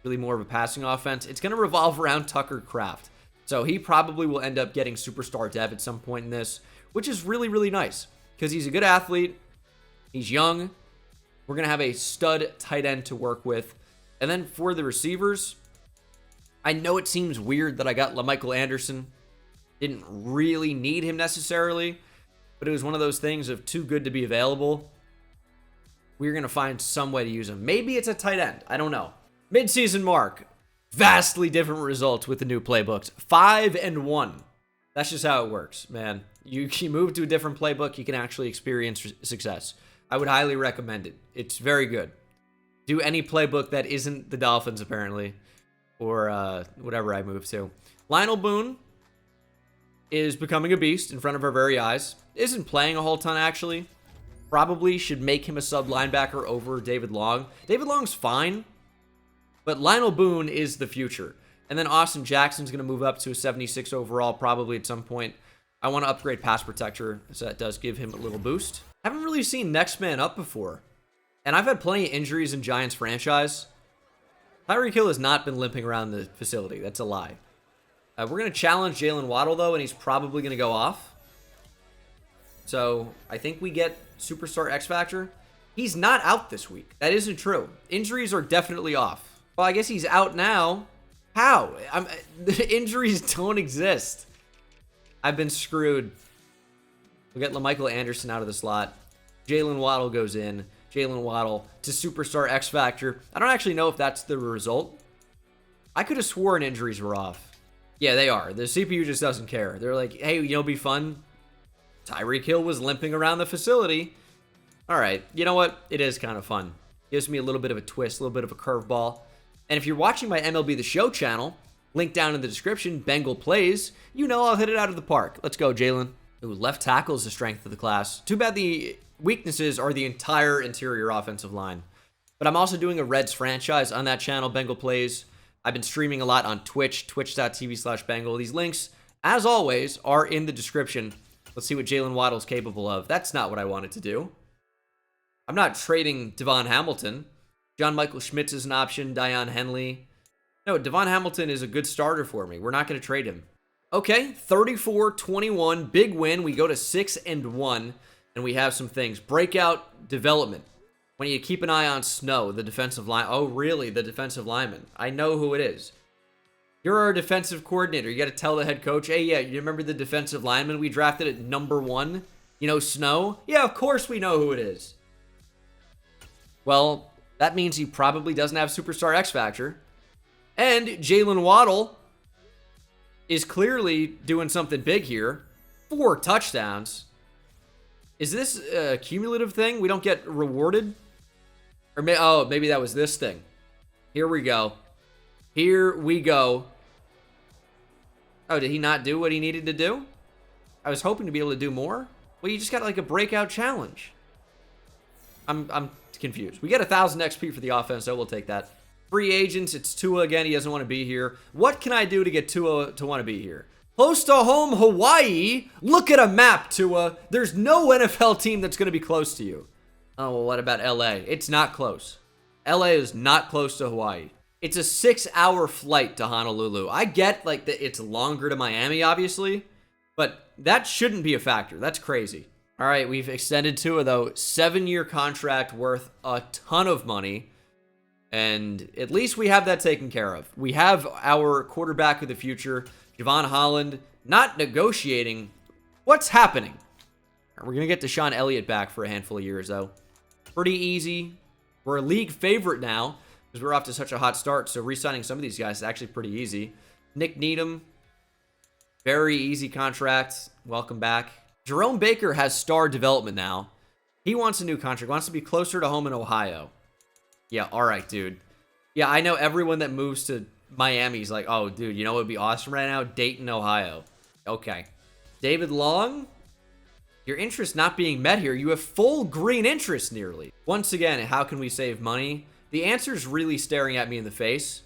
Really more of a passing offense. It's going to revolve around Tucker Kraft. So he probably will end up getting superstar dev at some point in this, which is really, really nice. because he's a good athlete. He's young. We're going to have a stud tight end to work with. And then for the receivers, I know it seems weird that I got LaMichael Anderson. Didn't really need him necessarily, but it was one of those things of too good to be available. We're going to find some way to use him. Maybe it's a tight end. I don't know. Mid-season mark. Vastly different results with the new playbooks. 5-1. That's just how it works, man. You move to a different playbook, you can actually experience success. I would highly recommend it. It's very good. Do any playbook that isn't the Dolphins, apparently, or whatever I move to. Lionel Boone is becoming a beast in front of our very eyes. Isn't playing a whole ton, actually. Probably should make him a sub linebacker over David Long. David Long's fine, but Lionel Boone is the future. And then Austin Jackson's going to move up to a 76 overall probably at some point. I want to upgrade pass protector, so that does give him a little boost. Haven't really seen next man up before. And I've had plenty of injuries in Giants franchise. Tyreek Hill has not been limping around the facility. That's a lie. We're going to challenge Jalen Waddle, though, and he's probably going to go off. So I think we get Superstar X Factor. He's not out this week. That isn't true. Injuries are definitely off. Well, I guess he's out now. How? The injuries don't exist. I've been screwed. We'll get LaMichael Anderson out of the slot. Jalen Waddle goes in. Jalen Waddle to Superstar X Factor. I don't actually know if that's the result. I could have sworn injuries were off. Yeah, they are. The CPU just doesn't care. They're like, hey, you know, be fun. Tyreek Hill was limping around the facility. All right, you know what? It is kind of fun. Gives me a little bit of a twist, a little bit of a curveball. And if you're watching my MLB The Show channel, link down in the description, Bengal Plays, you know I'll hit it out of the park. Let's go, Jalen. Ooh, left tackle is the strength of the class. Too bad the weaknesses are the entire interior offensive line. But I'm also doing a Reds franchise on that channel, Bengal Plays. I've been streaming a lot on Twitch, twitch.tv/Bengal. These links, as always, are in the description. Let's see what Jalen Waddle's capable of. That's not what I wanted to do. I'm not trading Devon Hamilton. John Michael Schmitz is an option. Dion Henley. No, Devon Hamilton is a good starter for me. We're not going to trade him. Okay, 34-21. Big win. We go to 6-1, and we have some things. Breakout development. When you keep an eye on Snow, the defensive line. Oh, really? The defensive lineman. I know who it is. You're our defensive coordinator. You got to tell the head coach, hey, yeah, you remember the defensive lineman we drafted at number 1? You know, Snow? Yeah, of course we know who it is. Well, that means he probably doesn't have Superstar X Factor. And Jalen Waddle is clearly doing something big here. 4 touchdowns. Is this a cumulative thing? We don't get rewarded? Or maybe that was this thing. Here we go. Here we go. Oh, did he not do what he needed to do? I was hoping to be able to do more. Well, you just got like a breakout challenge. I'm confused. We get 1,000 XP for the offense, so we'll take that. Free agents, it's Tua again. He doesn't want to be here. What can I do to get Tua to want to be here? Close to home, Hawaii. Look at a map, Tua. There's no NFL team that's going to be close to you. Oh, well, what about LA? It's not close. LA is not close to Hawaii. It's a 6-hour flight to Honolulu. I get like that it's longer to Miami, obviously, but that shouldn't be a factor. That's crazy. All right, we've extended Tua, though. 7-year contract worth a ton of money. And at least we have that taken care of. We have our quarterback of the future, Javon Holland, not negotiating. What's happening? We're going to get Deshaun Elliott back for a handful of years, though. Pretty easy. We're a league favorite now because we're off to such a hot start. So re-signing some of these guys is actually pretty easy. Nick Needham, very easy contract. Welcome back. Jerome Baker has star development now. He wants a new contract. Wants to be closer to home in Ohio. Yeah, all right, dude. Yeah, I know everyone that moves to Miami is like, oh, dude, you know what would be awesome right now? Dayton, Ohio. Okay. David Long, your interest not being met here. You have full green interest nearly. Once again, how can we save money? The answer is really staring at me in the face.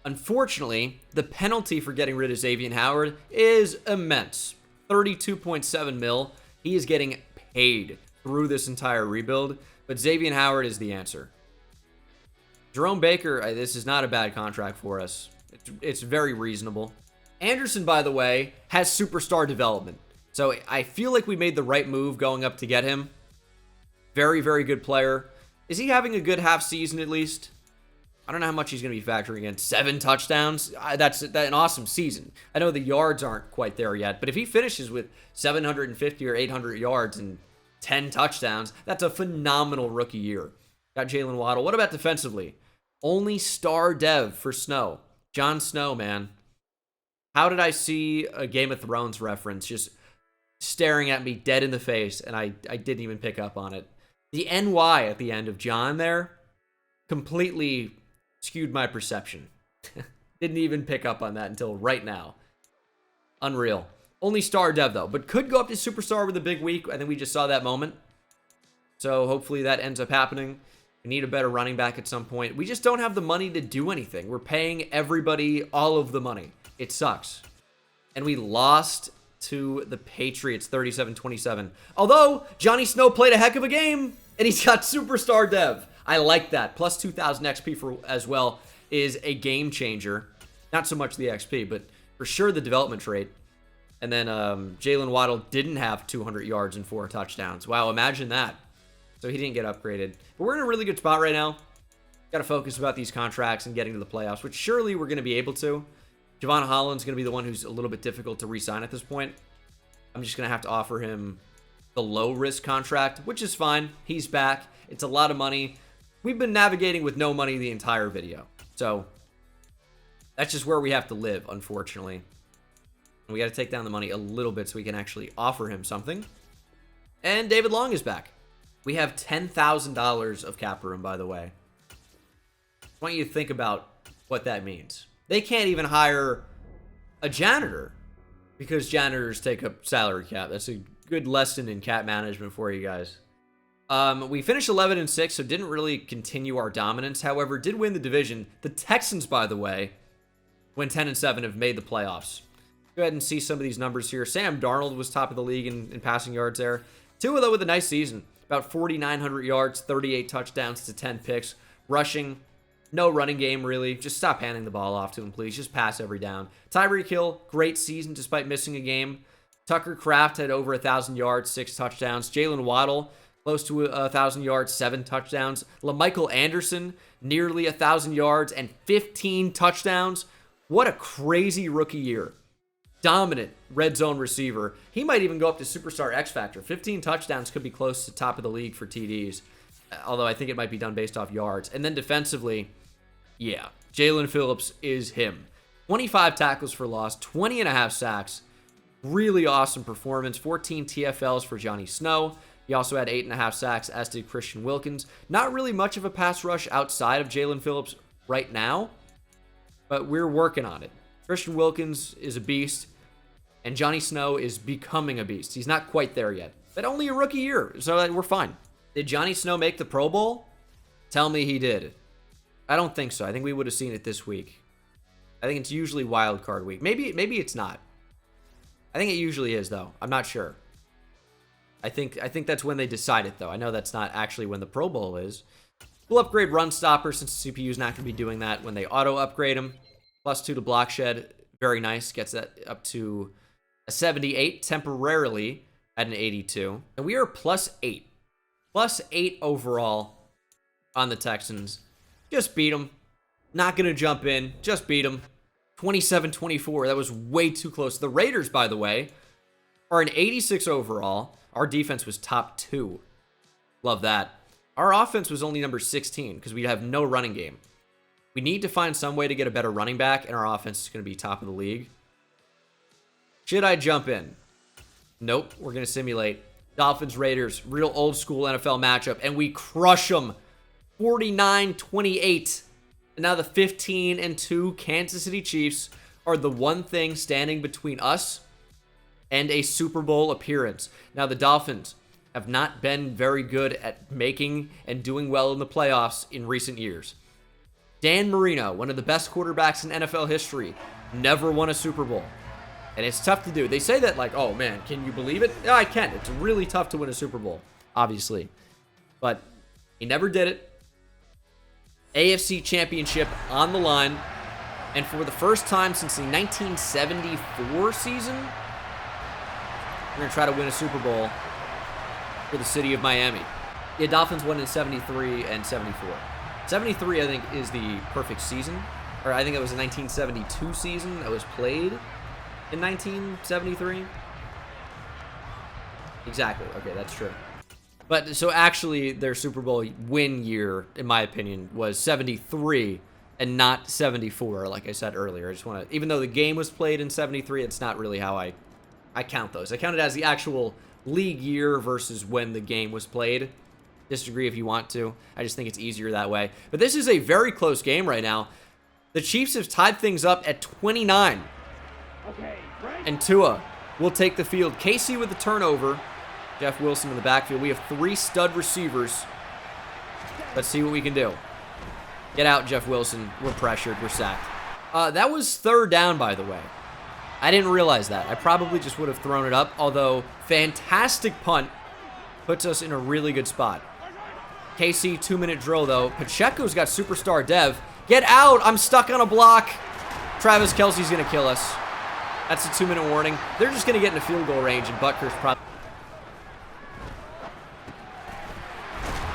Unfortunately, the penalty for getting rid of Xavier Howard is immense. 32.7 mil. He is getting paid through this entire rebuild, but Xavier Howard is the answer. Jerome Baker, this is not a bad contract for us. It's very reasonable. Anderson, by the way, has superstar development. So I feel like we made the right move going up to get him. Very, very good player. Is he having a good half season at least? I don't know how much he's going to be factoring in. 7 touchdowns? That's an awesome season. I know the yards aren't quite there yet, but if he finishes with 750 or 800 yards and 10 touchdowns, that's a phenomenal rookie year. Got Jalen Waddle. What about defensively? Only star dev for Snow. Jon Snow, man. How did I see a Game of Thrones reference just staring at me dead in the face, and I didn't even pick up on it? The NY at the end of John there completely skewed my perception. Didn't even pick up on that until right now. Unreal. Only star dev, though, but could go up to superstar with a big week. I think we just saw that moment. So hopefully that ends up happening. We need a better running back at some point. We just don't have the money to do anything. We're paying everybody all of the money. It sucks. And we lost to the Patriots 37-27. Although Johnny Snow played a heck of a game and he's got superstar dev. I like that. Plus 2,000 XP for as well is a game changer. Not so much the XP, but for sure the development trait. And then Jalen Waddle didn't have 200 yards and 4 touchdowns. Wow, imagine that. So he didn't get upgraded. But we're in a really good spot right now. Got to focus about these contracts and getting to the playoffs, which surely we're going to be able to. Javon Holland's going to be the one who's a little bit difficult to re-sign at this point. I'm just going to have to offer him the low-risk contract, which is fine. He's back. It's a lot of money. We've been navigating with no money the entire video. So that's just where we have to live, unfortunately. And we got to take down the money a little bit so we can actually offer him something. And David Long is back. We have $10,000 of cap room, by the way. I want you to think about what that means. They can't even hire a janitor because janitors take up salary cap. That's a good lesson in cap management for you guys. We finished 11-6, so didn't really continue our dominance. However, did win the division. The Texans, by the way, went 10-7, have made the playoffs. Go ahead and see some of these numbers here. Sam Darnold was top of the league in passing yards there. Tua, though, with a nice season. About 4,900 yards, 38 touchdowns to 10 picks. Rushing, no running game, really. Just stop handing the ball off to him, please. Just pass every down. Tyreek Hill, great season despite missing a game. Tucker Kraft had over 1,000 yards, 6 touchdowns. Jalen Waddle, close to 1,000 yards, 7 touchdowns. LaMichael Anderson, nearly 1,000 yards and 15 touchdowns. What a crazy rookie year. Dominant red zone receiver. He might even go up to superstar X Factor. 15 touchdowns could be close to top of the league for TDs. Although I think it might be done based off yards. And then defensively, yeah, Jalen Phillips is him. 25 tackles for loss, 20.5 sacks. Really awesome performance. 14 TFLs for Johnny Snow. He also had 8.5 sacks, as did Christian Wilkins. Not really much of a pass rush outside of Jalen Phillips right now, but we're working on it. Christian Wilkins is a beast, and Johnny Snow is becoming a beast. He's not quite there yet, but only a rookie year, so we're fine. Did Johnny Snow make the Pro Bowl? Tell me he did. I don't think so. I think we would have seen it this week. I think it's usually wild card week. Maybe it's not. I think it usually is, though. I'm not sure. I think that's when they decide it, though. I know that's not actually when the Pro Bowl is. We'll upgrade Run Stopper since the CPU is not going to be doing that when they auto-upgrade him. +2 to Block Shed. Very nice. Gets that up to a 78 temporarily at an 82. And we are +8. +8 overall on the Texans. Just beat them. Not going to jump in. Just beat them. 27-24. That was way too close. The Raiders, by the way, are an 86 overall. Our defense was top 2. Love that. Our offense was only number 16 because we have no running game. We need to find some way to get a better running back, and our offense is going to be top of the league. Should I jump in? Nope. We're going to simulate. Dolphins, Raiders, real old school NFL matchup, and we crush them 49-28. And now the 15-2 Kansas City Chiefs are the one thing standing between us and a Super Bowl appearance. Now the Dolphins have not been very good at making and doing well in the playoffs in recent years. Dan Marino, one of the best quarterbacks in NFL history, never won a Super Bowl. And it's tough to do. They say that like, oh man, can you believe it? Yeah, I can. It's really tough to win a Super Bowl, obviously. But he never did it. AFC Championship on the line. And for the first time since the 1974 season, We're going to try to win a Super Bowl for the city of Miami. The Dolphins won in 73 and 74. 73, I think, is the perfect season. Or I think it was a 1972 season that was played in 1973. Exactly. Okay, that's true. But so actually their Super Bowl win year, in my opinion, was 73 and not 74, like I said earlier. I just want to, even though the game was played in 73, it's not really how I count those. I count it as the actual league year versus when the game was played. Disagree if you want to. I just think it's easier that way. But this is a very close game right now. The Chiefs have tied things up at 29. And Tua will take the field. KC with the turnover. Jeff Wilson in the backfield. We have 3 stud receivers. Let's see what we can do. Get out, Jeff Wilson. We're pressured. We're sacked. That was 3rd down, by the way. I didn't realize that. I probably just would have thrown it up, although fantastic punt puts us in a really good spot. KC 2-minute drill, though. Pacheco's got superstar Dev. Get out! I'm stuck on a block. Travis Kelce's going to kill us. That's a 2-minute warning. They're just going to get into field goal range, and Butker's probably...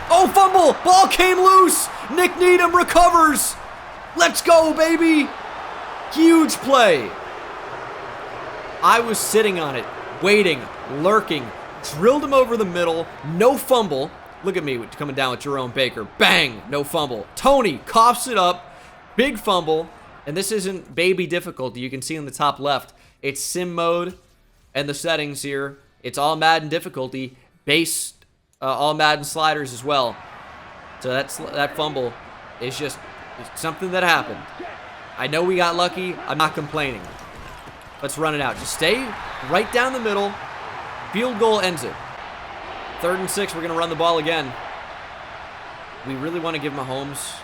Oh, fumble! Ball came loose! Nick Needham recovers! Let's go, baby! Huge play. I was sitting on it, waiting, lurking, drilled him over the middle, no fumble. Look at me coming down with Jerome Baker. Bang! No fumble. Tony coughs it up. Big fumble. And this isn't baby difficulty. You can see in the top left. It's sim mode and the settings here. It's all Madden difficulty. Base all Madden sliders as well. So that fumble is just something that happened. I know we got lucky. I'm not complaining. Let's run it out. Just stay right down the middle. Field goal ends it. 3rd and 6. We're going to run the ball again. We really want to give Mahomes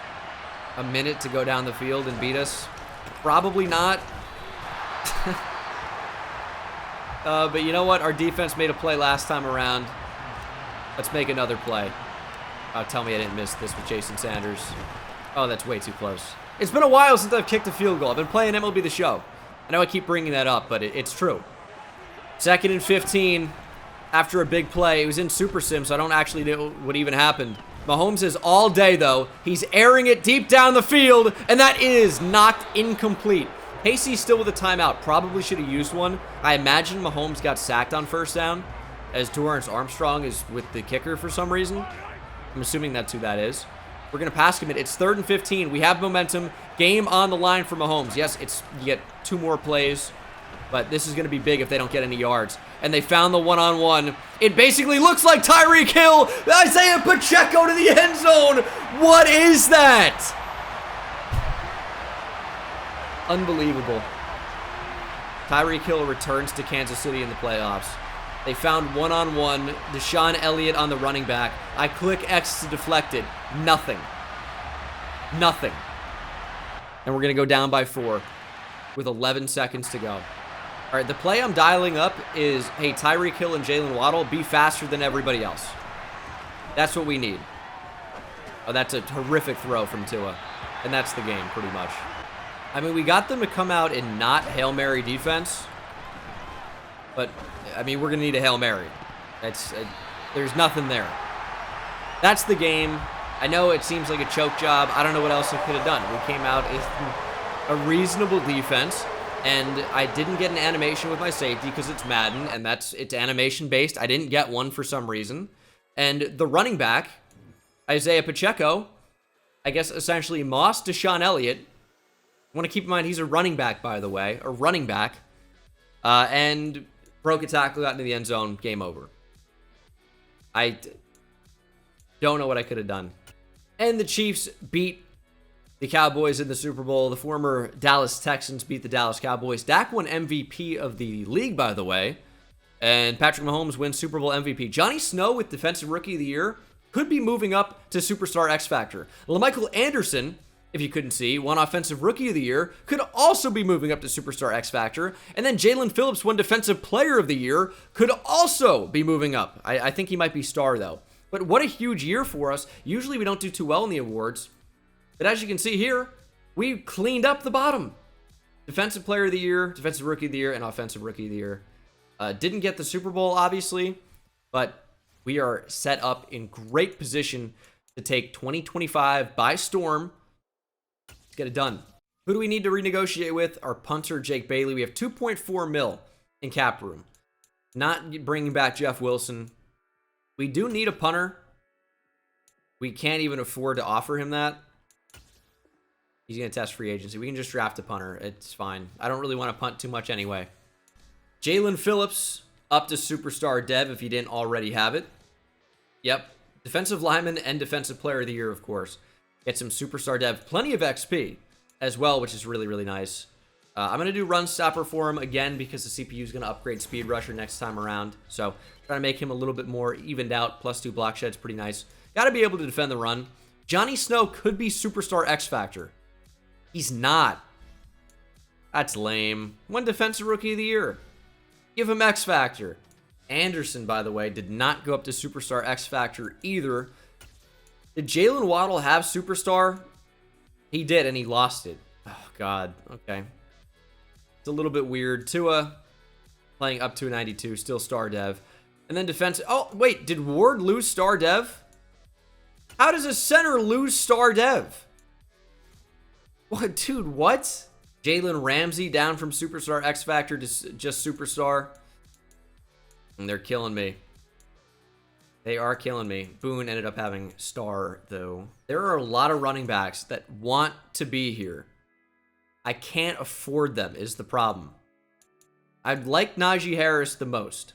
a minute to go down the field and beat us. Probably not. But you know what? Our defense made a play last time around. Let's make another play. Tell me I didn't miss this with Jason Sanders. Oh, that's way too close. It's been a while since I've kicked a field goal. I've been playing MLB The Show. I know I keep bringing that up, but it's true. 2nd and 15 after a big play. It was in Super Sim, so I don't actually know what even happened. Mahomes is all day, though. He's airing it deep down the field, and that is knocked incomplete. Hasey's still with a timeout. Probably should have used one. I imagine Mahomes got sacked on 1st down, as Dorrance Armstrong is with the kicker for some reason. I'm assuming that's who that is. We're going to pass commit. It's 3rd and 15. We have momentum. Game on the line for Mahomes. Yes, you get 2 more plays, but this is going to be big if they don't get any yards. And they found the one-on-one. It basically looks like Tyreek Hill. Isaiah Pacheco to the end zone. What is that? Unbelievable. Tyreek Hill returns to Kansas City in the playoffs. They found one-on-one. Deshaun Elliott on the running back. I click X to deflect it. Nothing. Nothing. And we're going to go down by 4 with 11 seconds to go. All right, the play I'm dialing up is, hey, Tyreek Hill and Jalen Waddle, be faster than everybody else. That's what we need. Oh, that's a horrific throw from Tua. And that's the game, pretty much. I mean, we got them to come out in not Hail Mary defense. But, I mean, we're going to need a Hail Mary. There's nothing there. That's the game. I know it seems like a choke job. I don't know what else I could have done. We came out with a reasonable defense, and I didn't get an animation with my safety because it's Madden, and it's animation-based. I didn't get one for some reason. And the running back, Isaiah Pacheco, I guess essentially mossed Deshaun Elliott. I want to keep in mind he's a running back, by the way, a running back, and broke a tackle, got into the end zone, game over. I don't know what I could have done. And the Chiefs beat the Cowboys in the Super Bowl. The former Dallas Texans beat the Dallas Cowboys. Dak won MVP of the league, by the way. And Patrick Mahomes wins Super Bowl MVP. Johnny Snow with Defensive Rookie of the Year could be moving up to Superstar X Factor. LaMichael Anderson, if you couldn't see, won Offensive Rookie of the Year, could also be moving up to Superstar X Factor. And then Jalen Phillips won Defensive Player of the Year, could also be moving up. I think he might be star, though. But what a huge year for us. Usually we don't do too well in the awards. But as you can see here, we cleaned up the bottom. Defensive Player of the Year, Defensive Rookie of the Year, and Offensive Rookie of the Year. Didn't get the Super Bowl, obviously, but we are set up in great position to take 2025 by storm. Let's get it done. Who do we need to renegotiate with? Our punter, Jake Bailey. We have 2.4 mil in cap room. Not bringing back Jeff Wilson. We do need a punter. We can't even afford to offer him that. He's going to test free agency. We can just draft a punter. It's fine. I don't really want to punt too much anyway. Jalen Phillips up to superstar dev if he didn't already have it. Yep. Defensive lineman and defensive player of the year, of course. Get some superstar dev. Plenty of XP as well, which is really, really nice. I'm going to do run stopper for him again because the CPU is going to upgrade speed rusher next time around. So trying to make him a little bit more evened out. +2 block shed's pretty nice. Got to be able to defend the run. Johnny Snow could be superstar X Factor. He's not. That's lame. One defensive rookie of the year. Give him X Factor. Anderson, by the way, did not go up to superstar X Factor either. Did Jalen Waddle have superstar? He did, and he lost it. Oh, God. Okay. It's a little bit weird. Tua playing up to a 92, still star dev. And then defense. Oh, wait. Did Ward lose star dev? How does a center lose star dev? What, dude, what? Jalen Ramsey down from superstar X Factor to just superstar. And they're killing me. They are killing me. Boone ended up having star, though. There are a lot of running backs that want to be here. I can't afford them is the problem. I'd like Najee Harris the most,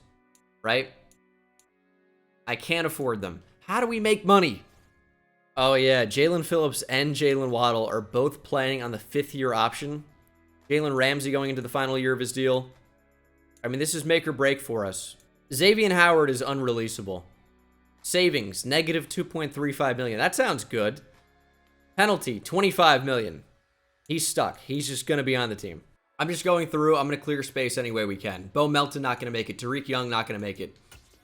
right? I can't afford them. How do we make money? Oh, yeah. Jalen Phillips and Jalen Waddle are both playing on the 5th-year option. Jalen Ramsey going into the final year of his deal. I mean, this is make or break for us. Xavier Howard is unreleasable. Savings, negative 2.35 million. That sounds good. Penalty, 25 million. He's stuck. He's just going to be on the team. I'm just going through. I'm going to clear space any way we can. Bo Melton not going to make it. Tariq Young not going to make it.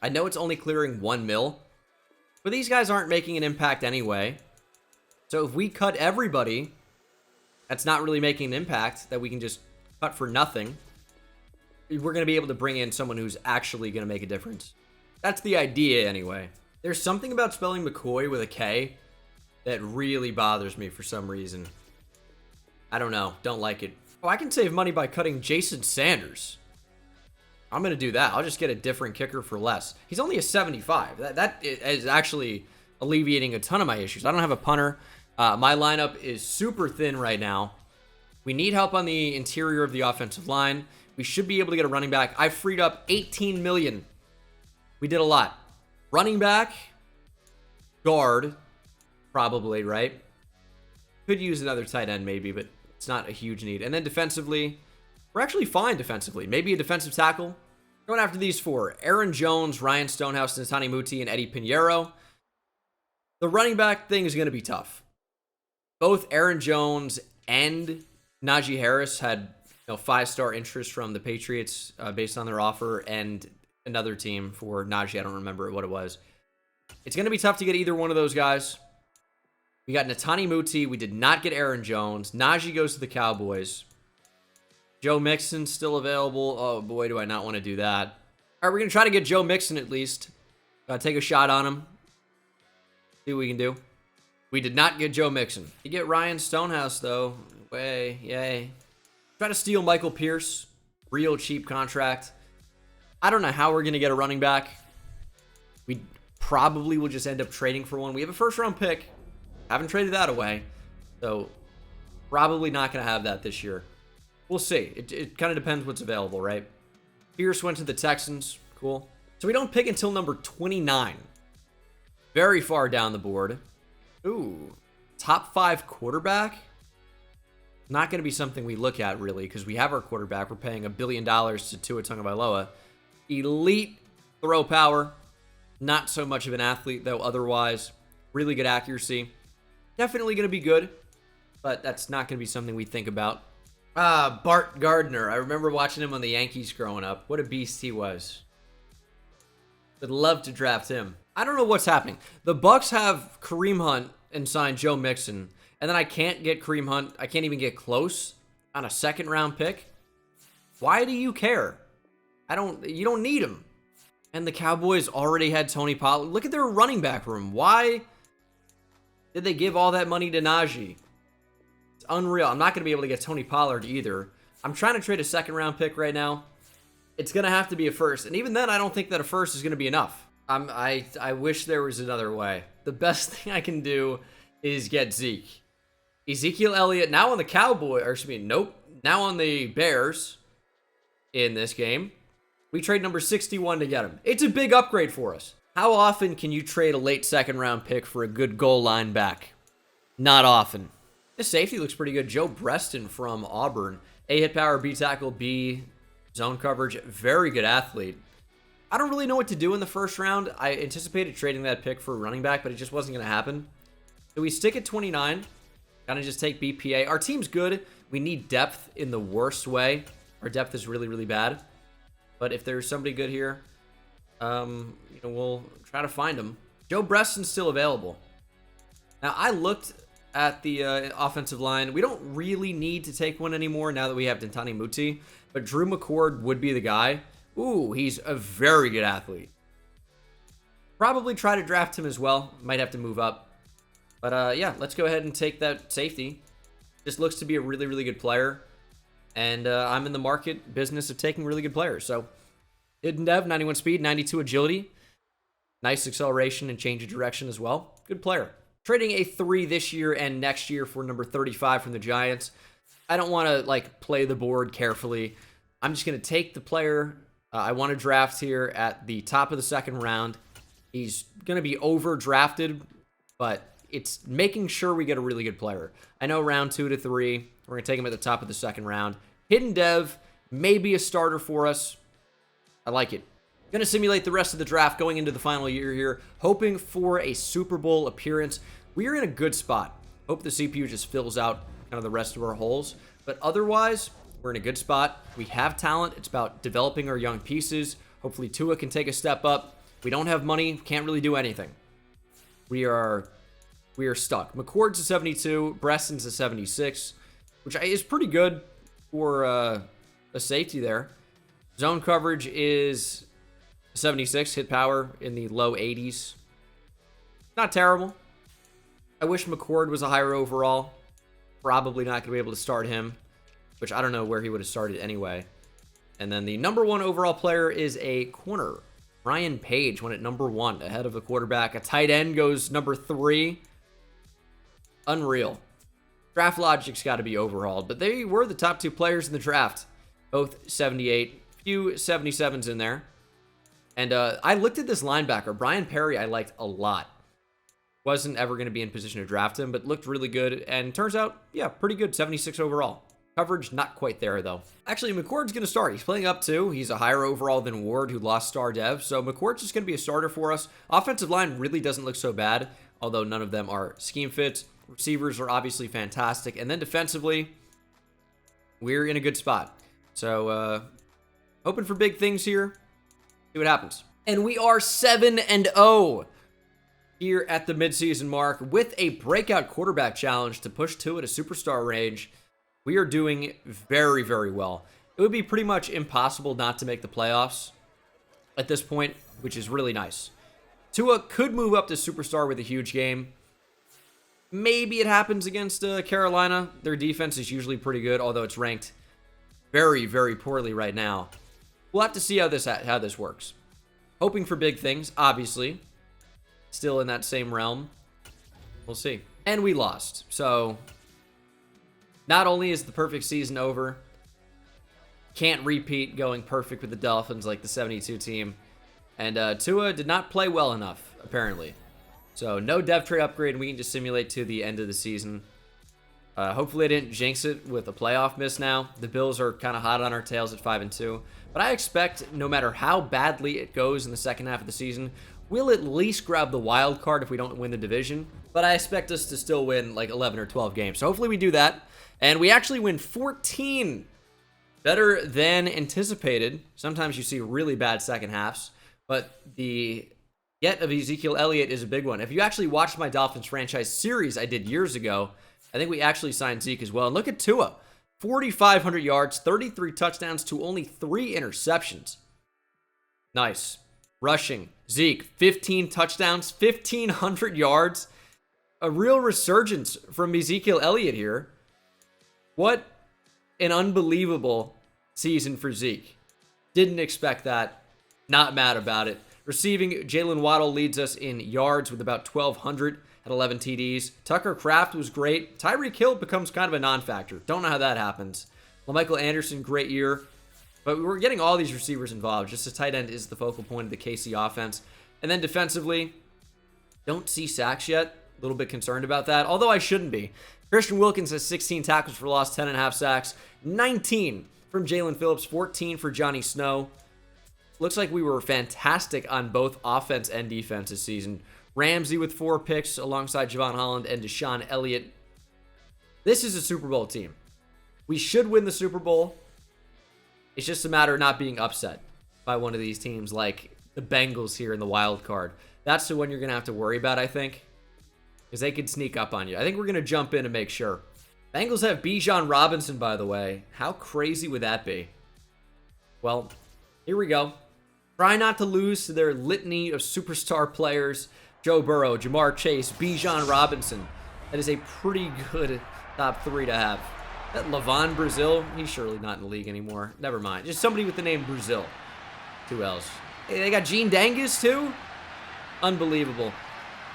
I know it's only clearing 1 mil, but these guys aren't making an impact anyway. So if we cut everybody, that's not really making an impact that we can just cut for nothing. We're going to be able to bring in someone who's actually going to make a difference. That's the idea anyway. There's something about spelling McCoy with a K that really bothers me for some reason. I don't know. Don't like it. Oh, I can save money by cutting Jason Sanders. I'm going to do that. I'll just get a different kicker for less. He's only a 75. That is actually alleviating a ton of my issues. I don't have a punter. My lineup is super thin right now. We need help on the interior of the offensive line. We should be able to get a running back. I freed up 18 million. We did a lot. Running back, guard, probably, right? Could use another tight end maybe, but it's not a huge need. And then defensively, we're actually fine defensively. Maybe a defensive tackle. Going after these 4. Aaron Jones, Ryan Stonehouse, Netani Muti, and Eddie Pinheiro. The running back thing is going to be tough. Both Aaron Jones and Najee Harris had 5-star interest from the Patriots based on their offer, and another team for Najee. I don't remember what it was. It's going to be tough to get either one of those guys. We got Netani Muti. We did not get Aaron Jones. Najee goes to the Cowboys. Joe Mixon still available. Oh, boy, do I not want to do that. All right, we're going to try to get Joe Mixon at least. Take a shot on him. See what we can do. We did not get Joe Mixon. You get Ryan Stonehouse, though. Way, yay. Try to steal Michael Pierce. Real cheap contract. I don't know how we're going to get a running back. We probably will just end up trading for one. We have a first-round pick. Haven't traded that away. So, probably not going to have that this year. We'll see. It kind of depends what's available, right? Pierce went to the Texans. Cool. So, we don't pick until number 29. Very far down the board. Ooh. Top 5 quarterback? Not going to be something we look at, really, because we have our quarterback. We're paying $1 billion to Tua Tagovailoa. Elite throw power. Not so much of an athlete, though, otherwise. Really good accuracy. Definitely going to be good, but that's not going to be something we think about. Bart Gardner. I remember watching him on the Yankees growing up. What a beast he was. Would love to draft him. I don't know what's happening. The Bucks have Kareem Hunt and signed Joe Mixon, and then I can't get Kareem Hunt. I can't even get close on a second-round pick. Why do you care? You don't need him. And the Cowboys already had Tony Pollard. Look at their running back room. Why did they give all that money to Najee? It's unreal. I'm not going to be able to get Tony Pollard either. I'm trying to trade a second round pick right now. It's going to have to be a first. And even then, I don't think that a first is going to be enough. I wish there was another way. The best thing I can do is get Zeke. Ezekiel Elliott now on the Cowboys. Or excuse me, nope. Now on the Bears in this game. We trade number 61 to get him. It's a big upgrade for us. How often can you trade a late second round pick for a good goal line back? Not often. This safety looks pretty good. Joe Breston from Auburn. A hit power, B tackle, B zone coverage. Very good athlete. I don't really know what to do in the first round. I anticipated trading that pick for a running back, but it just wasn't going to happen. So we stick at 29. Kind of just take BPA. Our team's good. We need depth in the worst way. Our depth is really, really bad. But if there's somebody good here, we'll try to find him. Joe Breston's still available. Now, I looked at the offensive line. We don't really need to take one anymore now that we have Dantani Muti. But Drew McCord would be the guy. Ooh, he's a very good athlete. Probably try to draft him as well. Might have to move up. But yeah, let's go ahead and take that safety. Just looks to be a really, really good player. And I'm in the market business of taking really good players. So, Hidden Dev, 91 speed, 92 agility. Nice acceleration and change of direction as well. Good player. Trading a 3 this year and next year for number 35 from the Giants. I don't want to, play the board carefully. I'm just going to take the player I want to draft here at the top of the second round. He's going to be overdrafted, but it's making sure we get a really good player. I know round 2 to 3. We're going to take him at the top of the second round. Hidden Dev, maybe a starter for us. I like it. Going to simulate the rest of the draft going into the final year here, hoping for a Super Bowl appearance. We are in a good spot. Hope the CPU just fills out kind of the rest of our holes. But otherwise, we're in a good spot. We have talent. It's about developing our young pieces. Hopefully Tua can take a step up. We don't have money. Can't really do anything. We are stuck. McCord's a 72. Breston's a 76. Which is pretty good for a safety there. Zone coverage is 76. Hit power in the low 80s. Not terrible. I wish McCord was a higher overall. Probably not going to be able to start him. Which I don't know where he would have started anyway. And then the number 1 overall player is a corner. Ryan Page went at number 1 ahead of the quarterback. A tight end goes number 3. Unreal. Draft logic's got to be overhauled, but they were the top 2 players in the draft. Both 78. Few 77s in there. And I looked at this linebacker. Brian Perry I liked a lot. Wasn't ever going to be in position to draft him, but looked really good. And turns out, yeah, pretty good. 76 overall. Coverage not quite there, though. Actually, McCord's going to start. He's playing up 2. He's a higher overall than Ward, who lost star dev. So McCord's just going to be a starter for us. Offensive line really doesn't look so bad, although none of them are scheme fits. Receivers are obviously fantastic. And then defensively, we're in a good spot. So, hoping for big things here. See what happens. And we are 7-0 here at the midseason mark with a breakout quarterback challenge to push Tua to superstar range. We are doing very, very well. It would be pretty much impossible not to make the playoffs at this point, which is really nice. Tua could move up to superstar with a huge game. Maybe it happens against Carolina. Their defense is usually pretty good, although it's ranked very, very poorly right now. We'll have to see how this works. Hoping for big things, obviously. Still in that same realm. We'll see. And we lost. So, not only is the perfect season over, can't repeat going perfect with the Dolphins like the 72 team. And Tua did not play well enough, apparently. So, no dev trade upgrade, and we can just simulate to the end of the season. Hopefully I didn't jinx it with a playoff miss now. The Bills are kind of hot on our tails at 5-2. But I expect no matter how badly it goes in the second half of the season, we'll at least grab the wild card if we don't win the division. But I expect us to still win like 11 or 12 games. So hopefully we do that. And we actually win 14. Better than anticipated. Sometimes you see really bad second halves. But the get of Ezekiel Elliott is a big one. If you actually watched my Dolphins franchise series I did years ago, I think we actually signed Zeke as well. And look at Tua. 4,500 yards, 33 touchdowns to only 3 interceptions. Nice. Rushing. Zeke, 15 touchdowns, 1,500 yards. A real resurgence from Ezekiel Elliott here. What an unbelievable season for Zeke. Didn't expect that. Not mad about it. Receiving, Jalen Waddle leads us in yards with about 1,200 at 11 TDs. Tucker Kraft was great. Tyreek Hill becomes kind of a non-factor. Don't know how that happens. LaMichael Anderson, great year. But we're getting all these receivers involved. Just a tight end is the focal point of the KC offense. And then defensively, don't see sacks yet. A little bit concerned about that, although I shouldn't be. Christian Wilkins has 16 tackles for loss, 10.5 sacks. 19 from Jalen Phillips, 14 for Johnny Snow. Looks like we were fantastic on both offense and defense this season. Ramsey with 4 picks alongside Javon Holland and Deshaun Elliott. This is a Super Bowl team. We should win the Super Bowl. It's just a matter of not being upset by one of these teams like the Bengals here in the wild card. That's the one you're going to have to worry about, I think, because they could sneak up on you. I think we're going to jump in and make sure. Bengals have Bijan Robinson, by the way. How crazy would that be? Well, here we go. Try not to lose to their litany of superstar players. Joe Burrow, Jamar Chase, Bijan Robinson. That is a pretty good top 3 to have. That Levon Brazil, he's surely not in the league anymore. Never mind. Just somebody with the name Brazil. Who else? Hey, they got Gene Dangus too? Unbelievable.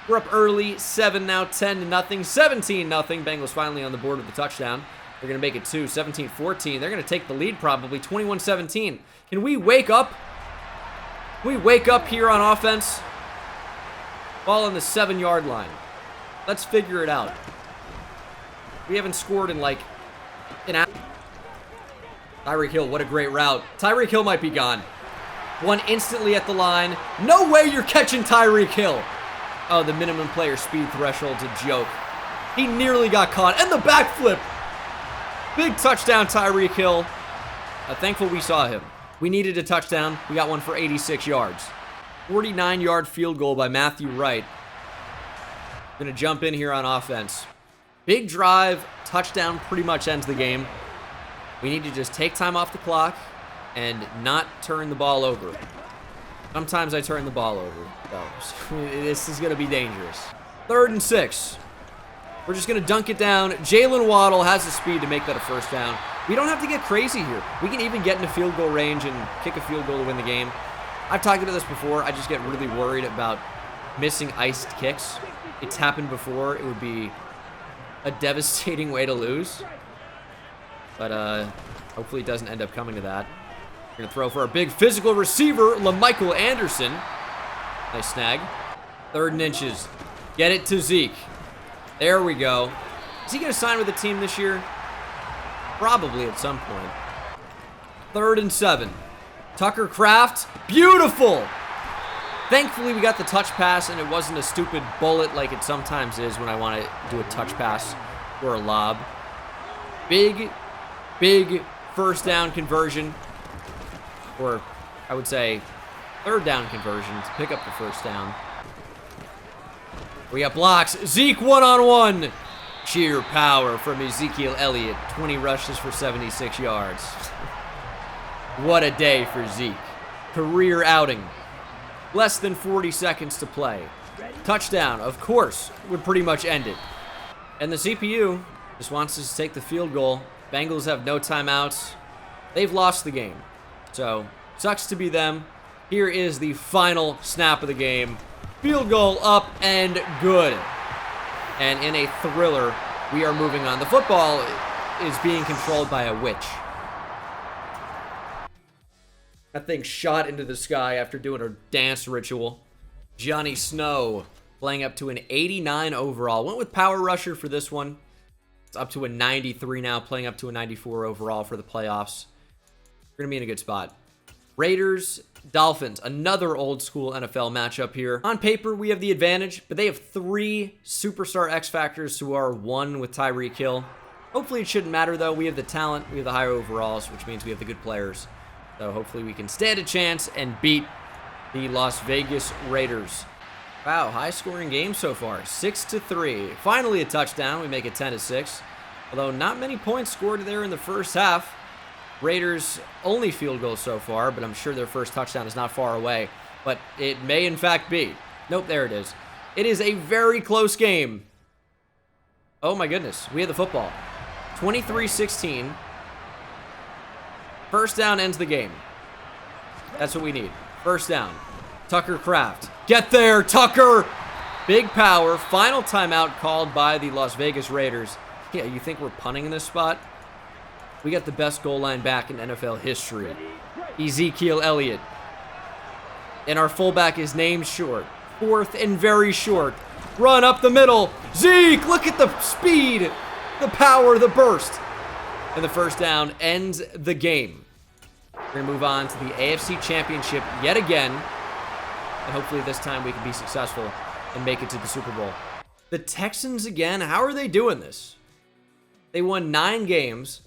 We're up early, 7 now, 10-0, 17-0. Bengals finally on the board with the touchdown. They're going to make it 2, 17-14. They're going to take the lead probably, 21-17. Can we wake up? Can we wake up here on offense? Ball on the 7-yard line. Let's figure it out. We haven't scored in like an hour. Tyreek Hill, what a great route. Tyreek Hill might be gone. One instantly at the line. No way you're catching Tyreek Hill. Oh, the minimum player speed threshold's a joke. He nearly got caught. And the backflip. Big touchdown, Tyreek Hill. Thankful we saw him. We needed a touchdown. We got one for 86 yards. 49-yard field goal by Matthew Wright. Gonna jump in here on offense. Big drive, touchdown pretty much ends the game. We need to just take time off the clock and not turn the ball over. Sometimes I turn the ball over, though. This is going to be dangerous. 3rd and 6. We're just going to dunk it down. Jalen Waddle has the speed to make that a first down. We don't have to get crazy here. We can even get into field goal range and kick a field goal to win the game. I've talked about this before. I just get really worried about missing iced kicks. It's happened before. It would be a devastating way to lose. But hopefully it doesn't end up coming to that. We're going to throw for our big physical receiver, LaMichael Anderson. Nice snag. 3rd and inches. Get it to Zeke. There we go. Is he going to sign with the team this year? Probably at some point. 3rd and 7. Tucker Kraft. Beautiful! Thankfully, we got the touch pass, and it wasn't a stupid bullet like it sometimes is when I want to do a touch pass or a lob. Big first down conversion. Or, I would say, 3rd down conversion to pick up the first down. We got blocks. Zeke one-on-one. Sheer power from Ezekiel Elliott. 20 rushes for 76 yards. What a day for Zeke. Career outing. Less than 40 seconds to play. Touchdown, of course, would pretty much end it. And the CPU just wants us to take the field goal. Bengals have no timeouts. They've lost the game. So, sucks to be them. Here is the final snap of the game. Field goal up and good. And in a thriller, we are moving on. The football is being controlled by a witch. That thing shot into the sky after doing a dance ritual. Johnny Snow playing up to an 89 overall. Went with power rusher for this one. It's up to a 93 now, playing up to a 94 overall for the playoffs. We're going to be in a good spot. Raiders, Dolphins, another old school NFL matchup here. On paper, we have the advantage, but they have 3 superstar X Factors who are 1 with Tyreek Hill. Hopefully it shouldn't matter, though. We have the talent, we have the higher overalls, which means we have the good players. So hopefully we can stand a chance and beat the Las Vegas Raiders. Wow, high-scoring game so far. 6-3. Finally a touchdown. We make it 10-6. Although not many points scored there in the first half. Raiders' only field goal so far, but I'm sure their first touchdown is not far away. But it may in fact be. Nope, there it is. It is a very close game. Oh my goodness, we have the football. 23-16. First down ends the game. That's what we need. First down. Tucker Kraft. Get there, Tucker! Big power. Final timeout called by the Las Vegas Raiders. Yeah, you think we're punting in this spot? We got the best goal line back in NFL history. Ezekiel Elliott. And our fullback is named short. Fourth and very short. Run up the middle. Zeke, look at the speed, the power, the burst. And the first down ends the game. We're going to move on to the AFC Championship yet again. And hopefully this time we can be successful and make it to the Super Bowl. The Texans again, how are they doing this? They won 9 games,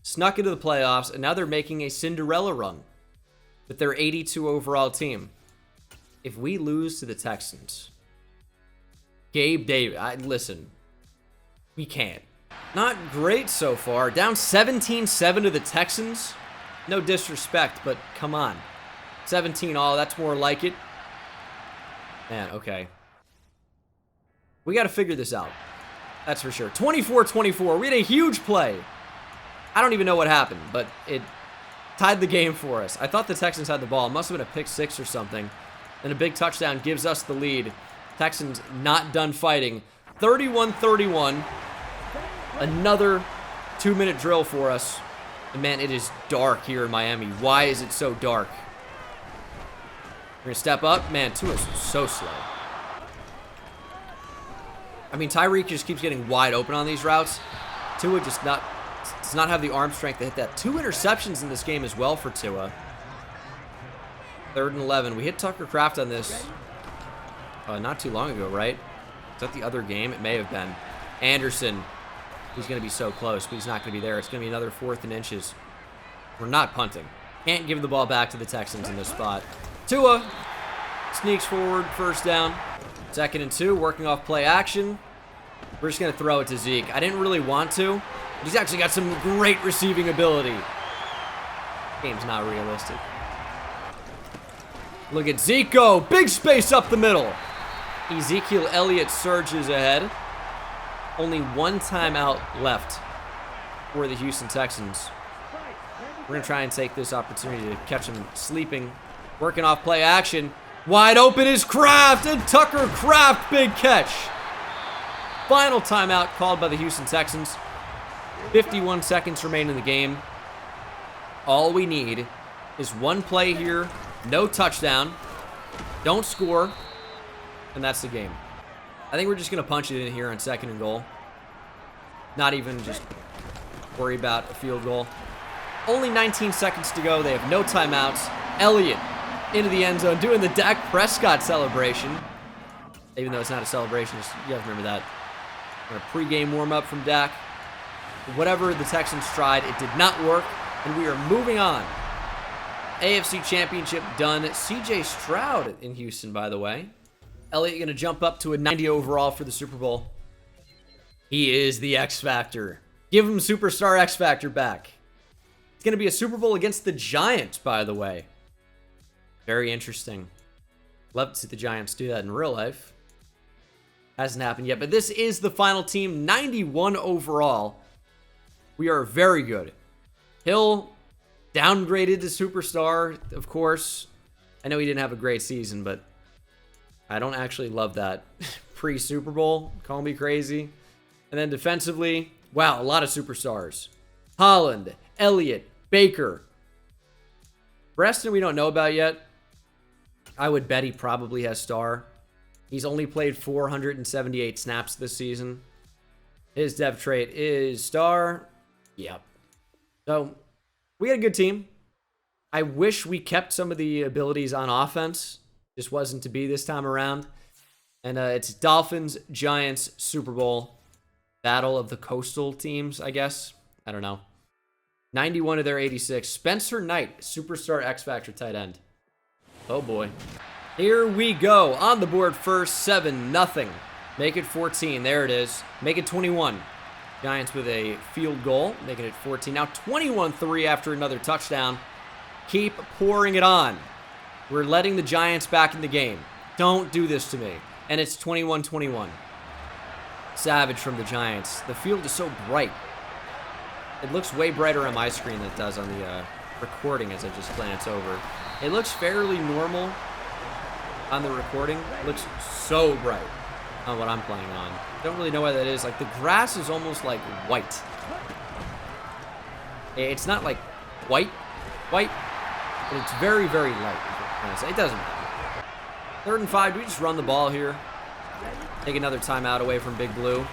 snuck into the playoffs, and now they're making a Cinderella run with their 82 overall team. If we lose to the Texans, Gabe Davis, listen, we can't. Not great so far. Down 17-7 to the Texans. No disrespect, but come on. 17-all, that's more like it. Man, okay. We got to figure this out. That's for sure. 24-24. We had a huge play. I don't even know what happened, but it tied the game for us. I thought the Texans had the ball. It must have been a pick six or something. And a big touchdown gives us the lead. Texans not done fighting. 31-31. Another 2-minute drill for us. And man, it is dark here in Miami. Why is it so dark? We're going to step up. Man, Tua's so slow. I mean, Tyreek just keeps getting wide open on these routes. Tua does not have the arm strength to hit that. 2 interceptions in this game as well for Tua. 3rd and 11. We hit Tucker Kraft on this not too long ago, right? Is that the other game? It may have been. Anderson. He's going to be so close, but he's not going to be there. It's going to be another 4th and inches. We're not punting. Can't give the ball back to the Texans in this spot. Tua sneaks forward, first down. 2nd and 2, working off play action. We're just going to throw it to Zeke. I didn't really want to, but he's actually got some great receiving ability. Game's not realistic. Look at Zeke go. Big space up the middle. Ezekiel Elliott surges ahead. Only 1 timeout left for the Houston Texans. We're going to try and take this opportunity to catch him sleeping. Working off play action. Wide open is Kraft, and Tucker Kraft, big catch. Final timeout called by the Houston Texans. 51 seconds remain in the game. All we need is 1 play here, no touchdown, don't score, and that's the game. I think we're just going to punch it in here on 2nd and goal. Not even just worry about a field goal. Only 19 seconds to go. They have no timeouts. Elliott into the end zone doing the Dak Prescott celebration. Even though it's not a celebration, you guys remember that. A pregame warm-up from Dak. Whatever the Texans tried, it did not work, and we are moving on. AFC Championship done. CJ Stroud in Houston, by the way. Elliott going to jump up to a 90 overall for the Super Bowl. He is the X Factor. Give him superstar X Factor back. It's going to be a Super Bowl against the Giants, by the way. Very interesting. Love to see the Giants do that in real life. Hasn't happened yet, but this is the final team. 91 overall. We are very good. Hill downgraded to superstar, of course. I know he didn't have a great season, but I don't actually love that. Pre-Super Bowl, call me crazy. And then defensively, wow, a lot of superstars. Holland, Elliott, Baker. Preston we don't know about yet. I would bet he probably has star. He's only played 478 snaps this season. His depth trait is star. Yep. So, we had a good team. I wish we kept some of the abilities on offense. Just wasn't to be this time around. And it's Dolphins, Giants, Super Bowl. Battle of the coastal teams, I guess. I don't know. 91 of their 86. Spencer Knight, superstar X Factor tight end. Oh boy. Here we go. On the board first, 7-0. Make it 14. There it is. Make it 21. Giants with a field goal, making it 14. Now 21-3 after another touchdown. Keep pouring it on. We're letting the Giants back in the game. Don't do this to me. And it's 21-21. Savage from the Giants. The field is so bright. It looks way brighter on my screen than it does on the recording as I just glance over. It looks fairly normal on the recording. It looks so bright on what I'm playing on. Don't really know why that is. Like, the grass is almost like white. It's not like white, but it's very, very light. It doesn't matter. 3rd and 5. Do we just run the ball here? Take another timeout away from Big Blue.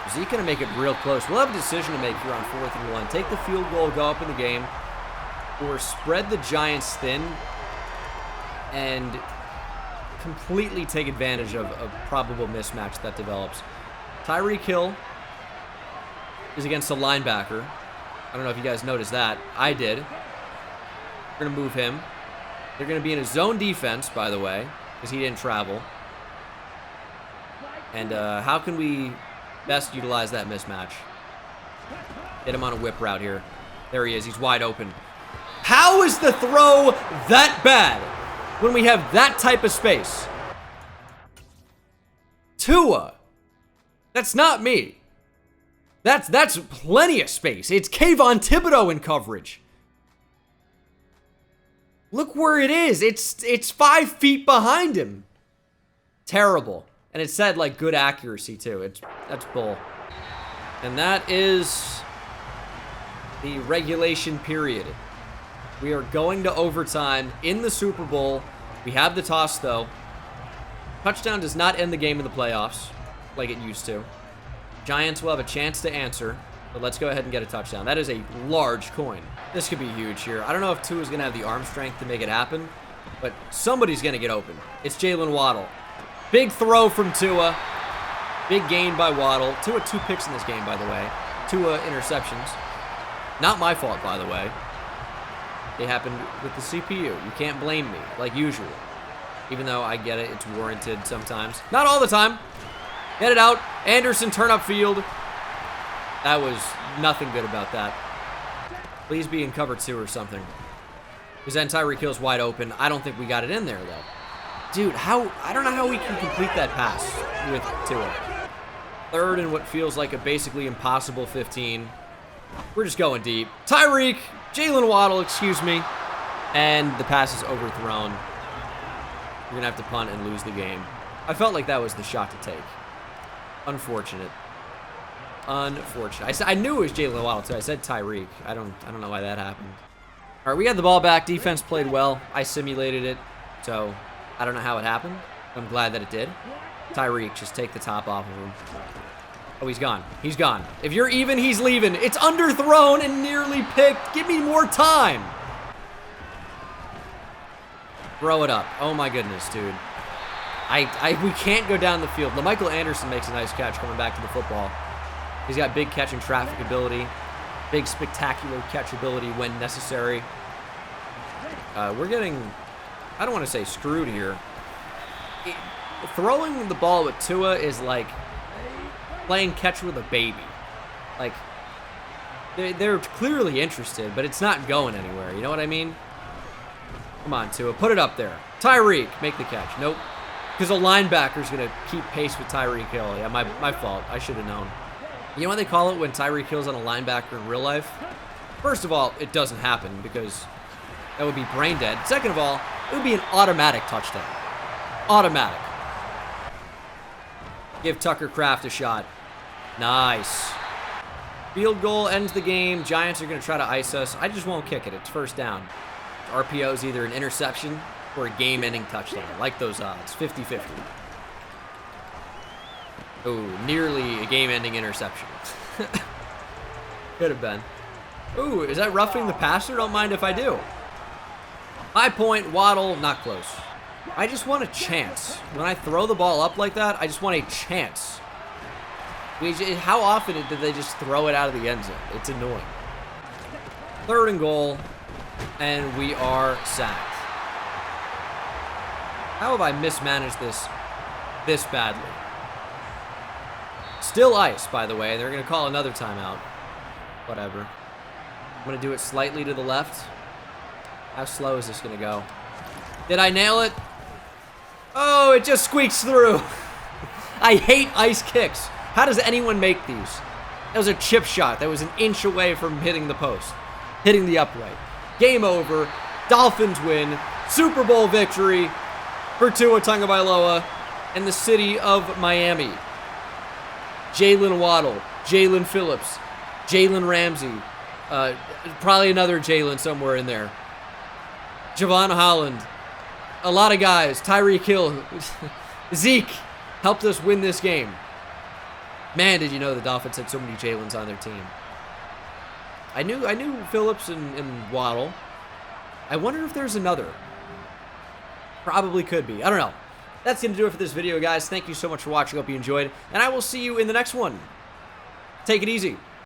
Is he going to make it real close? We'll have a decision to make here on 4th and 1. Take the field goal, go up in the game, or spread the Giants thin and completely take advantage of a probable mismatch that develops. Tyreek Hill is against a linebacker. I don't know if you guys noticed that. I did. We're going to move him. They're going to be in a zone defense, by the way, because he didn't travel. And how can we best utilize that mismatch? Get him on a whip route here. There he is. He's wide open. How is the throw that bad when we have that type of space? Tua. That's not me. That's plenty of space. It's Kayvon Thibodeau in coverage. Look where it is. It's 5 feet behind him. Terrible. And it said like good accuracy too. That's bull. And that is the regulation period. We are going to overtime in the Super Bowl. We have the toss though. Touchdown does not end the game in the playoffs like it used to. Giants will have a chance to answer, but let's go ahead and get a touchdown. That is a large coin. This could be huge here. I don't know if Tua's going to have the arm strength to make it happen, but somebody's going to get open. It's Jalen Waddle. Big throw from Tua. Big gain by Waddle. Tua 2 picks in this game, by the way. Tua interceptions. Not my fault, by the way. It happened with the CPU. You can't blame me, like usual. Even though I get it, it's warranted sometimes. Not all the time. Get it out. Anderson, turn up field. That was nothing good about that. Please be in cover 2 or something. Because then Tyreek Hill's wide open. I don't think we got it in there, though. Dude, I don't know how we can complete that pass with Tua. 3rd and what feels like a basically impossible 15. We're just going deep. Tyreek, Jalen Waddle, excuse me. And the pass is overthrown. We're going to have to punt and lose the game. I felt like that was the shot to take. Unfortunate. Unfortunate. I knew it was Jalen Waddle, too. I said Tyreek. I don't know why that happened. All right, we got the ball back. Defense played well. I simulated it, so I don't know how it happened. I'm glad that it did. Tyreek, just take the top off of him. Oh, he's gone. He's gone. If you're even, he's leaving. It's underthrown and nearly picked. Give me more time. Throw it up. Oh, my goodness, dude. We can't go down the field. LaMichael Anderson makes a nice catch coming back to the football. He's got big catch and traffic ability. Big spectacular catch ability when necessary. We're getting, I don't want to say screwed here. Throwing the ball with Tua is like playing catch with a baby. Like, they're clearly interested, but it's not going anywhere. You know what I mean? Come on, Tua. Put it up there. Tyreek, make the catch. Nope. Because a linebacker's going to keep pace with Tyreek Hill. Yeah, my fault. I should have known. You know what they call it when Tyreek Hill's on a linebacker in real life? First of all, it doesn't happen because that would be brain dead. Second of all, it would be an automatic touchdown. Automatic. Give Tucker Kraft a shot. Nice. Field goal ends the game. Giants are going to try to ice us. I just won't kick it. It's 1st down. RPO is either an interception or a game-ending touchdown. I like those odds. 50-50. Ooh, nearly a game-ending interception. Could have been. Ooh, is that roughing the passer? Don't mind if I do. High point, Waddle, not close. I just want a chance. When I throw the ball up like that, I just want a chance. How often did they just throw it out of the end zone? It's annoying. 3rd and goal, and we are sacked. How have I mismanaged this badly? Still ice, by the way. They're going to call another timeout. Whatever. I'm going to do it slightly to the left. How slow is this going to go? Did I nail it? Oh, it just squeaks through. I hate ice kicks. How does anyone make these? That was a chip shot. That was an inch away from hitting the post. Hitting the upright. Game over. Dolphins win. Super Bowl victory for Tua Tagovailoa and the city of Miami. Jalen Waddle, Jalen Phillips, Jalen Ramsey, probably another Jalen somewhere in there. Javon Holland, a lot of guys. Tyreek Hill, Zeke helped us win this game. Man, did you know the Dolphins had so many Jalens on their team? I knew Phillips and Waddle. I wonder if there's another. Probably could be. I don't know. That's going to do it for this video, guys. Thank you so much for watching. Hope you enjoyed. And I will see you in the next one. Take it easy.